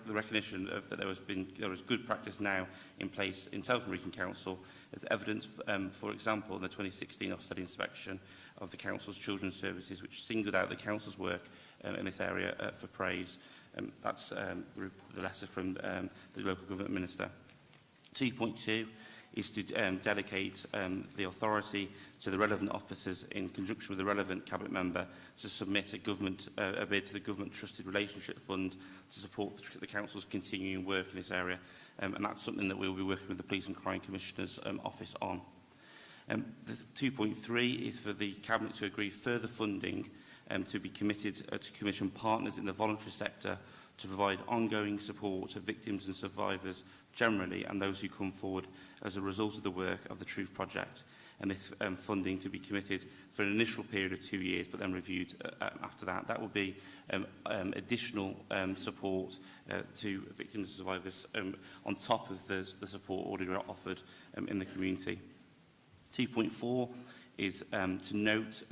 recognition of that there was good practice now in place in Telford Wrekin Council, as evidence, for example, in the 2016 Ofsted inspection of the Council's Children's Services, which singled out the Council's work in this area for praise. That's the letter from the local government minister. 2.2 is to delegate the authority to the relevant officers in conjunction with the relevant Cabinet member to submit a bid to the Government Trusted Relationship Fund to support the Council's continuing work in this area. And that's something that we'll be working with the Police and Crime Commissioner's office on. The 2.3 is for the Cabinet to agree further funding to be committed to commission partners in the voluntary sector to provide ongoing support to victims and survivors generally and those who come forward as a result of the work of the Truth Project. And this funding to be committed for an initial period of 2 years, but then reviewed after that. That will be additional support to victims and survivors on top of the support already offered in the community. 2.4 is to note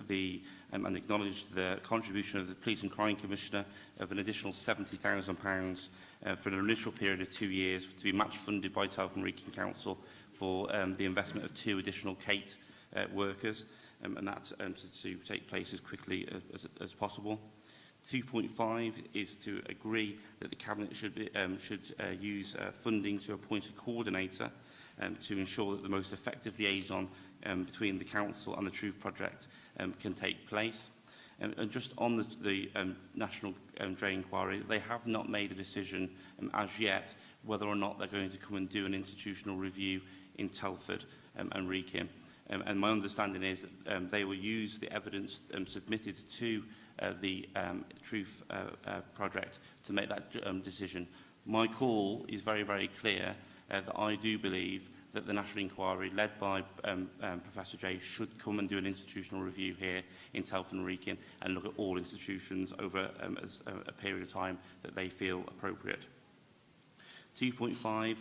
and acknowledge the contribution of the Police and Crime Commissioner of an additional £70,000 for an initial period of 2 years to be match funded by Telford Wrekin Council for the investment of 2 additional Kate workers, and that to take place as quickly as possible. 2.5 is to agree that the Cabinet should use funding to appoint a coordinator to ensure that the most effective liaison between the Council and the Truth Project can take place. And just on the National Drain Inquiry, they have not made a decision as yet whether or not they're going to come and do an institutional review in Telford and Wrekin. And my understanding is that they will use the evidence submitted to the Truth Project to make that decision. My call is very, very clear that I do believe that the National Inquiry, led by Professor Jay, should come and do an institutional review here in Telford and Wrekin and look at all institutions over a period of time that they feel appropriate. 2.5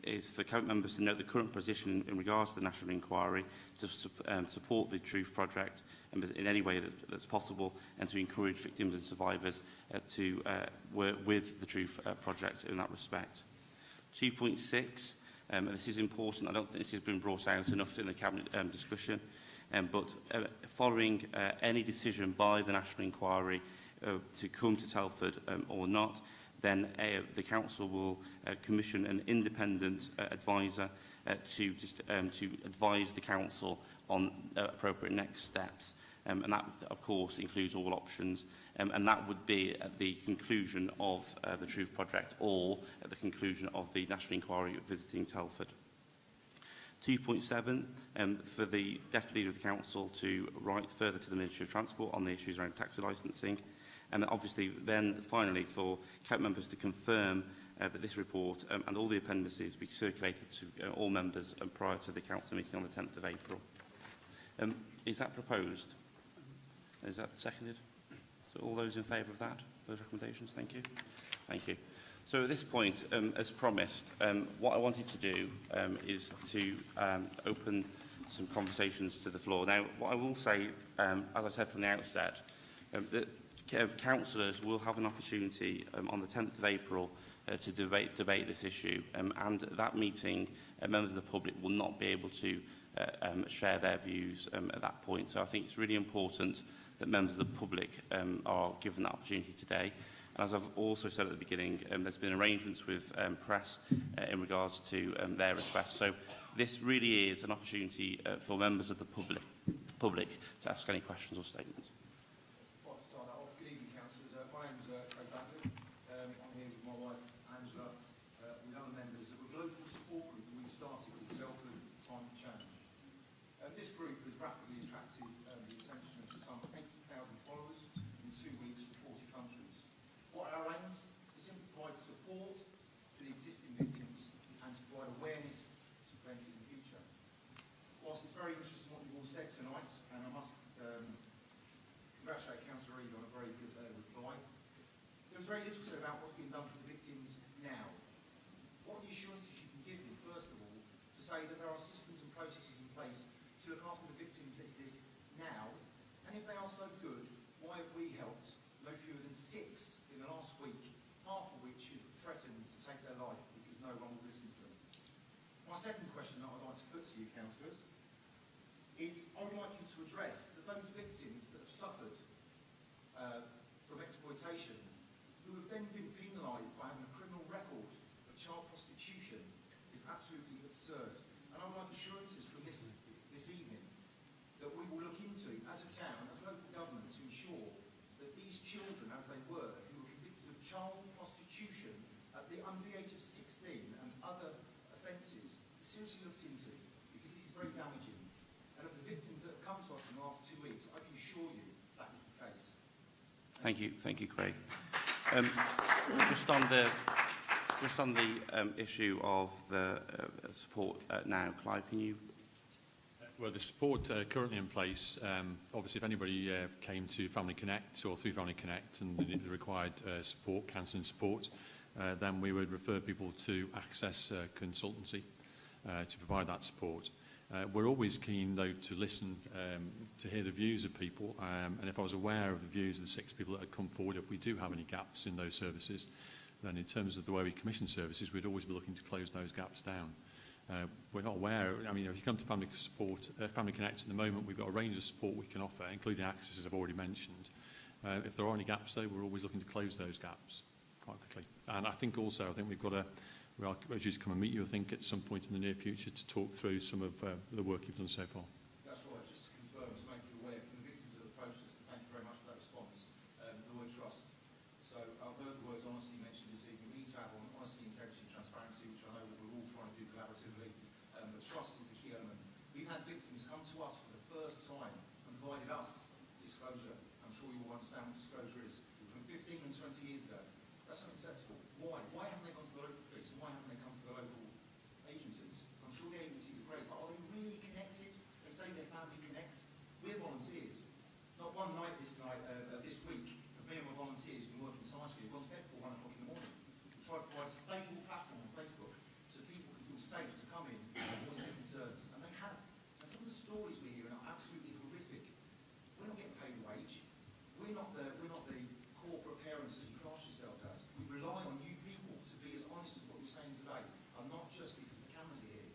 is for Cabinet members to note the current position in regards to the National Inquiry, to support the Truth Project in any way that's possible, and to encourage victims and survivors to work with the Truth Project in that respect. 2.6, and this is important, I don't think this has been brought out enough in the Cabinet discussion, but following any decision by the National Inquiry to come to Telford or not, then the Council will commission an independent advisor to advise the Council on appropriate next steps. And that, of course, includes all options. And that would be at the conclusion of the Truth Project or at the conclusion of the National Inquiry visiting Telford. 2.7, for the Deputy Leader of the Council to write further to the Ministry of Transport on the issues around taxi licensing. And obviously then finally for Cabinet members to confirm that this report and all the appendices be circulated to all members prior to the Council meeting on the 10th of April. Is that proposed? Is that seconded? So all those in favour of that, those recommendations? Thank you. Thank you. So at this point, as promised, what I wanted to do is to open some conversations to the floor. Now, what I will say, as I said from the outset, that councillors will have an opportunity on the 10th of April to debate this issue, and at that meeting, members of the public will not be able to share their views at that point. So I think it's really important that members of the public are given that opportunity today. And as I've also said at the beginning, there's been arrangements with press in regards to their requests. So this really is an opportunity for members of the public to ask any questions or statements. Good evening, councillors. My name's I'm here with my wife, Angela, with other members of a global support group that we started called Telford Climate Change. This group has rapidly attracted the attention of some 80,000 followers in 2 weeks for 40 countries. What are our aims? To simply provide support to the existing victims and to provide awareness to prevent it in the future. Whilst it's very interesting what you've all said tonight, and I must congratulate Councillor Reid on a very good reply, there was very little said about what's being done for the victims now. What are the assurances you can give me, first of all, to say that there are systems and processes in place to look after the victims that exist now? And if they are so good, why have we helped no fewer than 6 in the last week, half of which have threatened to take their life because no one will listen to them? My second question that I'd like to put to you, councillors, is I would like you to address that those victims that have suffered from exploitation, who have then been penalised by having a criminal record of child prostitution, is absolutely absurd. And I would like assurances from this evening that we will look into, as a town, as a local government, to ensure that these children, as they were, who were convicted of child prostitution under the age of 16 and other offences, seriously looked into, because this is very damaging Thank you, Craig. Just on the issue of the support now, Clive, can you? Well, the support currently in place, obviously if anybody came to Family Connect or through Family Connect and they required support, counselling support, then we would refer people to Access Consultancy to provide that support. We're always keen, though, to listen, to hear the views of people, and if I was aware of the views of the 6 people that had come forward, if we do have any gaps in those services, then in terms of the way we commission services, we'd always be looking to close those gaps down. We're not aware, I mean, if you come to Family Connect at the moment, we've got a range of support we can offer, including access, as I've already mentioned. If there are any gaps, though, we're always looking to close those gaps quite quickly. And I think also, we've got we are due to come and meet you, I think, at some point in the near future to talk through some of the work you've done so far. That's right, just to confirm, to make you aware, from the victims of the process, thank you very much for that response, the word trust. So I've heard the words honesty mentioned this evening. We need to have honesty, integrity and transparency, which I know we're all trying to do collaboratively, but trust is the key element. We've had victims come to us for the first time and provided us disclosure. I'm sure you all understand what disclosure is. From 15 and 20 years ago. That's unacceptable. Why? Why haven't they gone to the local police? And why haven't they come to the local agencies? I'm sure the agencies are great, but are they really connected? They say they're Family Connect. We're volunteers. Not one night this week, of me and my volunteers who've been working tirelessly, we've gone to bed before 1 o'clock in the morning. We try to provide a stable platform on Facebook so people can feel safe to come in and voice their concerns. And they have. And some of the stories we hear are absolutely horrific. We're not getting paid a wage. We're not the corporate parents as you class yourselves as. We rely on you people to be as honest as what you're saying today, and not just because the cameras are here.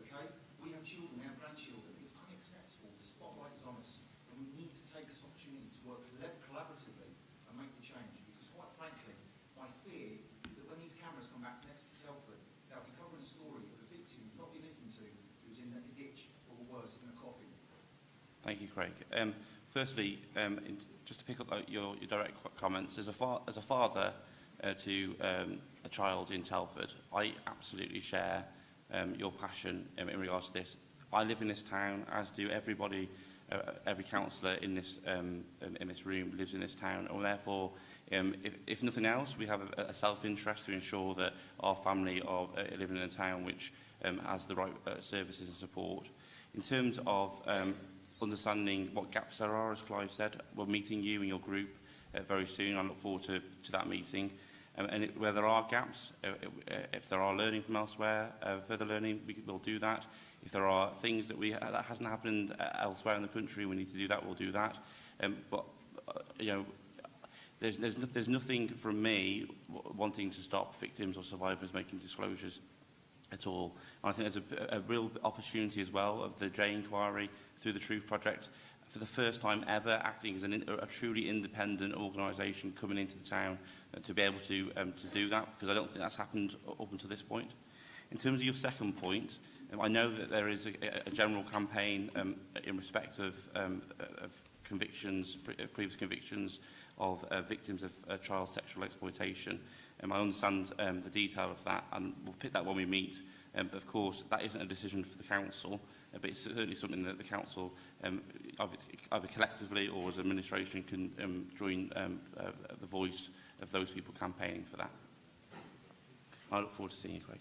Okay? We have children, we have grandchildren. It's unacceptable. The spotlight is on us, and we need to take this opportunity to work collaboratively and make the change. Because quite frankly, my fear is that when these cameras come back next to Telford, they'll be covering a story of a victim who's not been listened to, who's in a ditch, or worse, in a coffin. Thank you, Craig. Firstly, just to pick up your direct comments, as a father to a child in Telford, I absolutely share your passion in regards to this. I live in this town, as do everybody, every councillor in this room lives in this town, and therefore, if nothing else, we have a self-interest to ensure that our family are living in a town which has the right services and support. In terms of understanding what gaps there are, as Clive said, we're meeting you and your group very soon. I look forward to that meeting. Where there are gaps, if there are learning from elsewhere, further learning, we'll do that. If there are things that hasn't happened elsewhere in the country, we need to do that, we'll do that. You know, there's nothing from me wanting to stop victims or survivors making disclosures at all. And I think there's a real opportunity as well of the J Inquiry through the Truth Project, for the first time ever acting as a truly independent organisation coming into the town to be able to do that, because I don't think that's happened up until this point. In terms of your second point, I know that there is a general campaign in respect of convictions, previous convictions of victims of child sexual exploitation. I understand the detail of that, and we'll pick that when we meet. But of course, that isn't a decision for the council, but it's certainly something that the council, either collectively or as administration, can join the voice of those people campaigning for that. I look forward to seeing you, Craig.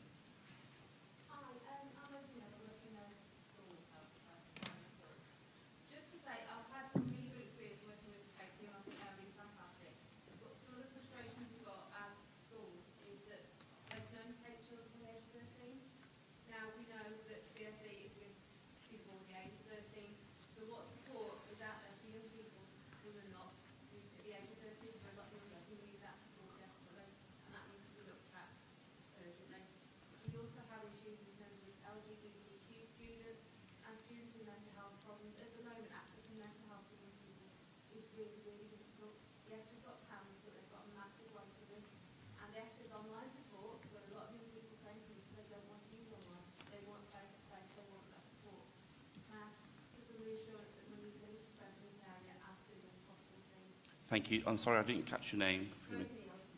Thank you. I'm sorry, I didn't catch your name.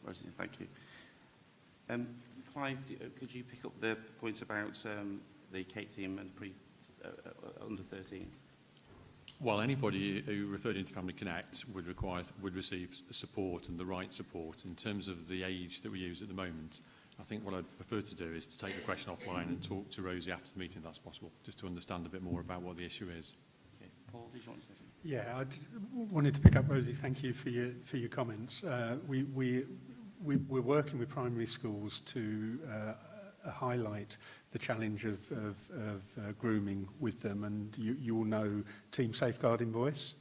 Rosie, thank you. Clive, could you pick up the points about the Kate team and under 13? Well, anybody who referred into Family Connect would receive support and the right support. In terms of the age that we use at the moment, I think what I'd prefer to do is to take the question offline and talk to Rosie after the meeting, if that's possible, just to understand a bit more about what the issue is. Okay. Paul, did you want to say something? Yeah, I wanted to pick up, Rosie. Thank you for your comments. We're working with primary schools to highlight the challenge of grooming with them, and you all know Team Safeguarding Voice.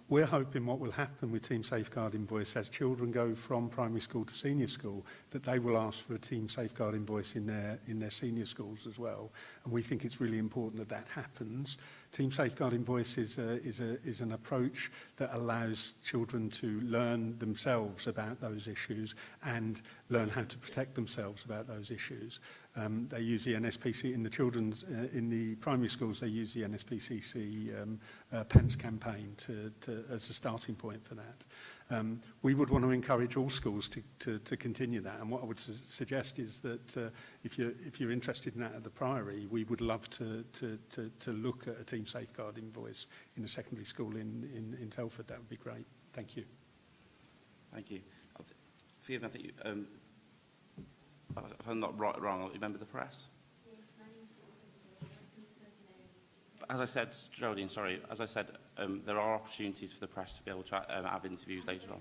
We're hoping what will happen with Team Safeguarding Voice as children go from primary school to senior school, that they will ask for a Team Safeguarding Voice in their senior schools as well. And we think it's really important that that happens. Team Safeguarding Voice is an approach that allows children to learn themselves about those issues and learn how to protect themselves about those issues. They use the NSPC in the children's, in the primary schools, they use the NSPCC PENS campaign as a starting point for that. We would want to encourage all schools to continue that, and what I would suggest is that if you're interested in that at the Priory, we would love to look at a Team Safeguarding Voice in a secondary school in Telford. That would be great. Thank you. Thank you. Fiona, I think you, if I'm not wrong, you remember the press? Yes, my name is As I said, Geraldine, sorry, as I said, there are opportunities for the press to be able to have interviews later on.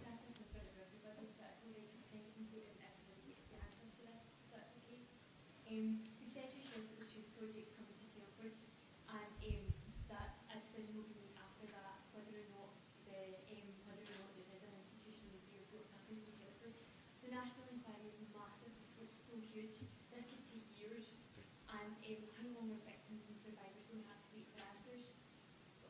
You've said you showed that the Choose project coming to Telford, and that a decision will be made after that whether or not there is an institutional review of what's happened in Telford. The national inquiry is massive, the scope's so huge. This could take years, and how long are victims and survivors going to have to wait for answers?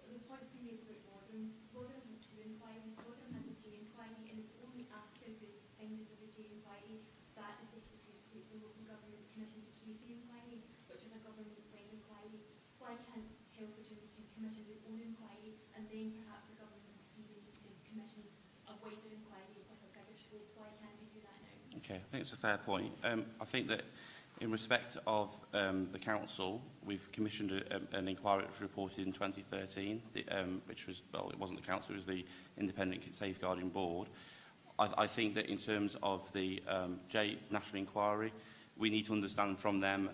The point's been made about Rotherham. Rotherham had two inquiries. Rotherham had the J inquiry, and it's only after the findings of the J inquiry that the Secretary of State for Local Government commissioned the KC inquiry, which was a government-led inquiry. Why can't Telford commission their own inquiry, and then perhaps the government will see the need to commission a wider inquiry with a bigger scope? Why can't we do that now? Okay, I think it's a fair point. I think that in respect of the council, we've commissioned an inquiry which was reported in 2013, which was, well, it wasn't the council, it was the Independent Safeguarding Board. I think that in terms of the national inquiry, we need to understand from them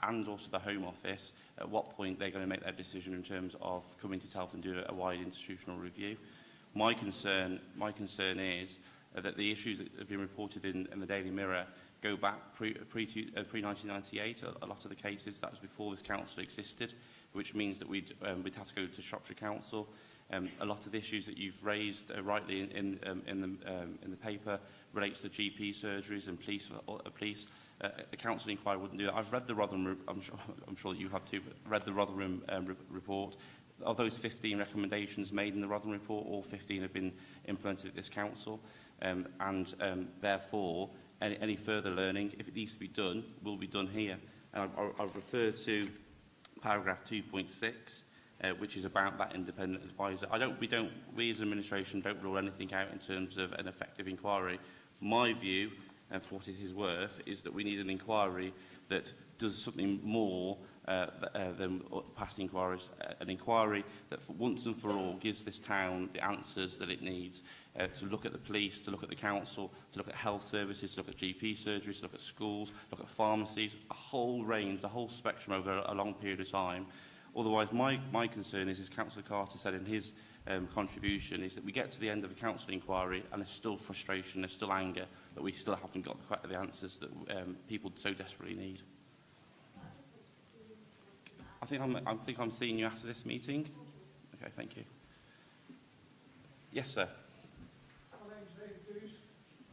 and also the Home Office at what point they're going to make their decision in terms of coming to Telford and do a wide institutional review. My concern is that the issues that have been reported in the Daily Mirror go back pre-1998. A lot of the cases, that was before this council existed, which means that we'd have to go to Shropshire Council. A lot of the issues that you've raised rightly in the paper relates to GP surgeries and police. A council inquiry wouldn't do that. I've read the Rotherham. I'm sure that you have too. But read the Rotherham report. Of those 15 recommendations made in the Rotherham report, all 15 have been implemented at this council, and therefore any further learning, if it needs to be done, will be done here. And I'll refer to paragraph 2.6. Which is about that independent advisor. We as administration don't rule anything out in terms of an effective inquiry. My view, and for what it is worth, is that we need an inquiry that does something more than past inquiries. An inquiry that, for once and for all, gives this town the answers that it needs to look at the police, to look at the council, to look at health services, to look at GP surgeries, to look at schools, look at pharmacies, a whole range, the whole spectrum over a long period of time. Otherwise, my concern is, as Councillor Carter said in his contribution, is that we get to the end of the council inquiry and there's still frustration, there's still anger, that we still haven't got the answers that people so desperately need. I think I'm seeing you after this meeting. Okay, thank you. Yes, sir. My name's David Goose.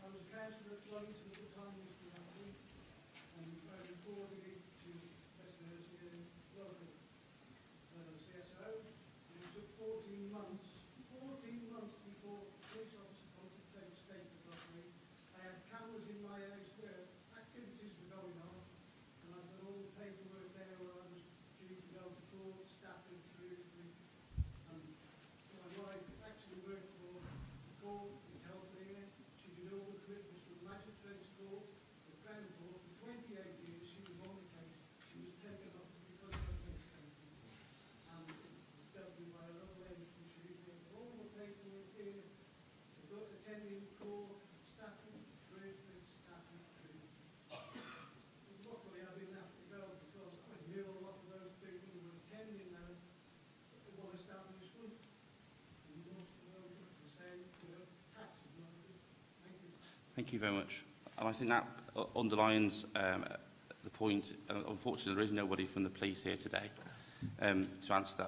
I was a councillor at Wellington at the time of Mr. Ramsey, and I reported it to Mr. local CSO, and it took 14 months before a police officer come to take a statement of me. I had cameras in my house where activities were going on, and I've got all the paperwork there where I was due to go to court, Stafford, Shrewsbury, and my wife actually worked for Thank you very much. And I think that underlines the point. Unfortunately, there is nobody from the police here today to answer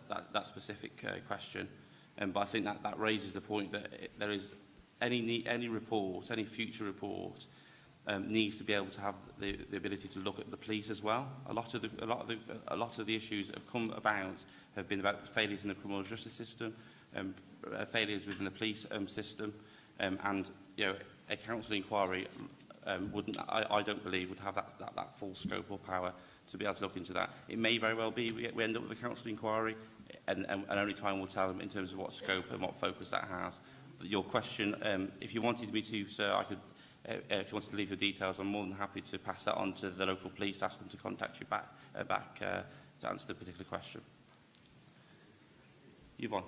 that specific question. But I think that raises the point that there is any report, any future report, needs to be able to have the ability to look at the police as well. A lot of the issues that have come about have been about failures in the criminal justice system, failures within the police system, and a council inquiry wouldn't, I don't believe, would have that full scope or power to be able to look into that. It may very well be we end up with a council inquiry, and only time will tell in terms of what scope and what focus that has. But your question, if you wanted me to, sir, I could. If you wanted to leave your details, I'm more than happy to pass that on to the local police, ask them to contact you back to answer the particular question. Yvonne.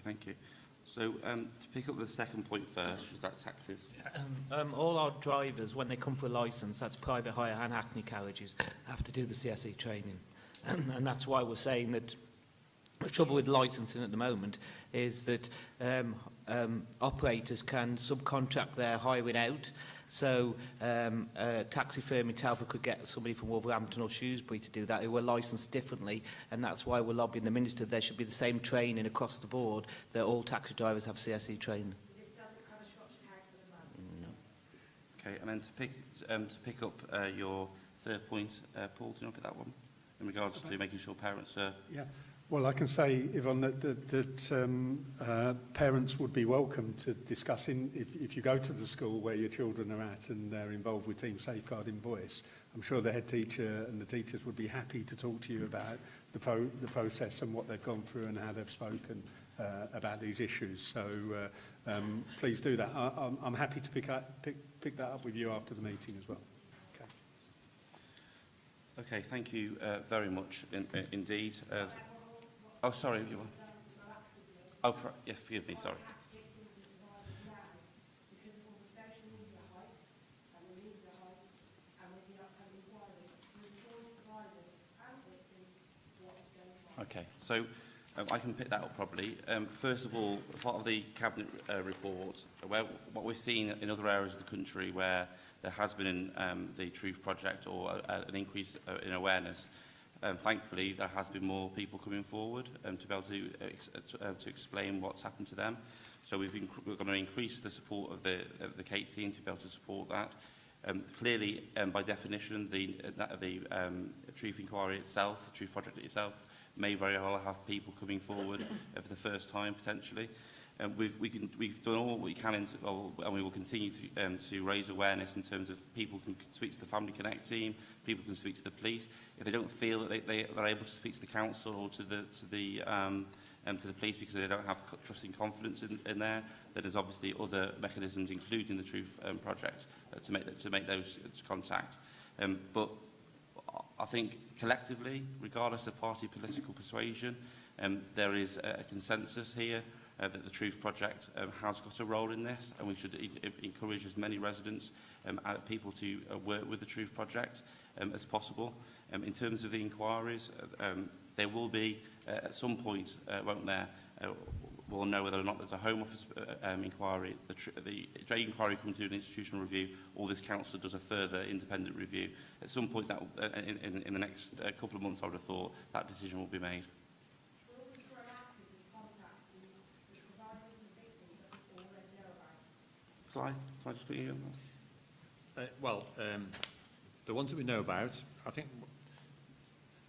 Thank you. So to pick up the second point first, was that taxes? All our drivers, when they come for a licence, that's private hire and Hackney carriages, have to do the CSE training. And that's why we're saying that the trouble with licensing at the moment is that operators can subcontract their hiring out. So a taxi firm in Telford could get somebody from Wolverhampton or Shrewsbury to do that who are licensed differently, and that's why we're lobbying the Minister there should be the same training across the board, that all taxi drivers have CSE training. So this doesn't cover Shropshire Council as well? No. Okay, and then to pick up your third point, Paul, do you want to pick that one? In regards to making sure parents are... Yeah. Well, I can say, Yvonne, that parents would be welcome to discussing, if you go to the school where your children are at and they're involved with Team Safeguarding Voice, I'm sure the head teacher and the teachers would be happy to talk to you about the process and what they've gone through and how they've spoken about these issues. So please do that. I'm happy to pick that up with you after the meeting as well. Okay, thank you very much indeed. Oh, sorry. Oh, yes, forgive me, sorry. Okay, so I can pick that up probably. First of all, part of the Cabinet report, what we're seeing in other areas of the country where there has been the Truth Project or an increase in awareness, thankfully there has been more people coming forward to be able to explain what's happened to them. So we're going to increase the support of the Kate team to be able to support that. Clearly, by definition, the Truth Inquiry itself, the Truth Project itself, may very well have people coming forward for the first time potentially. We've done all we can, and we will continue to raise awareness in terms of people can speak to the Family Connect team, people can speak to the police. If they don't feel that they're able to speak to the council or to the police because they don't have trust and confidence in there, then there's obviously other mechanisms, including the Truth Project, to make those contact. But I think collectively, regardless of party political persuasion, there is a consensus here that the Truth Project has got a role in this, and we should encourage as many residents and people to work with the Truth Project as possible. In terms of the inquiries, there will be, at some point, won't there, we'll know whether or not there's a Home Office inquiry, the trade inquiry comes to an institutional review, or this council does a further independent review. At some point, that in the next couple of months, I would have thought, that decision will be made. Can I just put you on that? The ones that we know about, I think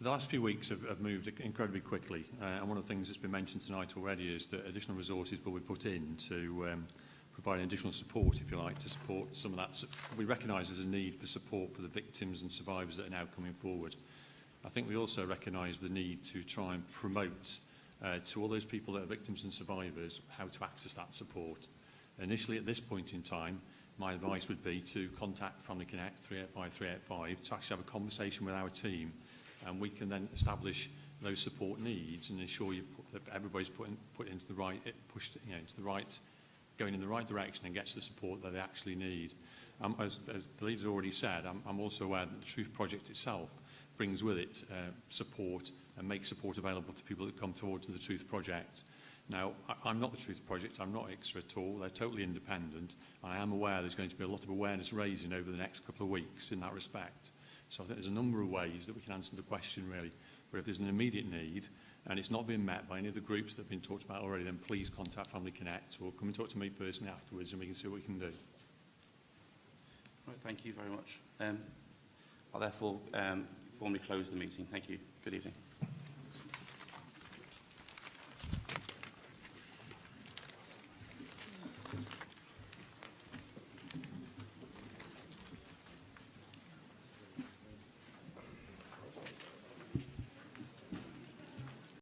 the last few weeks have moved incredibly quickly, and one of the things that's been mentioned tonight already is that additional resources will be put in to providing additional support, if you like, to support some of that. We recognise there's a need for support for the victims and survivors that are now coming forward. I think we also recognise the need to try and promote to all those people that are victims and survivors how to access that support. Initially, at this point in time, my advice would be to contact Family Connect 385 385 to actually have a conversation with our team, and we can then establish those support needs and ensure that everybody's put into the right, into the right, going in the right direction and gets the support that they actually need. As the leader's already said, I'm also aware that the Truth Project itself brings with it support and makes support available to people that come towards the Truth Project. Now, I'm not the Truth Project, I'm not ICSA at all, they're totally independent. I am aware there's going to be a lot of awareness raising over the next couple of weeks in that respect. So I think there's a number of ways that we can answer the question really. But if there's an immediate need and it's not being met by any of the groups that have been talked about already, then please contact Family Connect or come and talk to me personally afterwards and we can see what we can do. Right, thank you very much. I'll therefore formally close the meeting. Thank you. Good evening.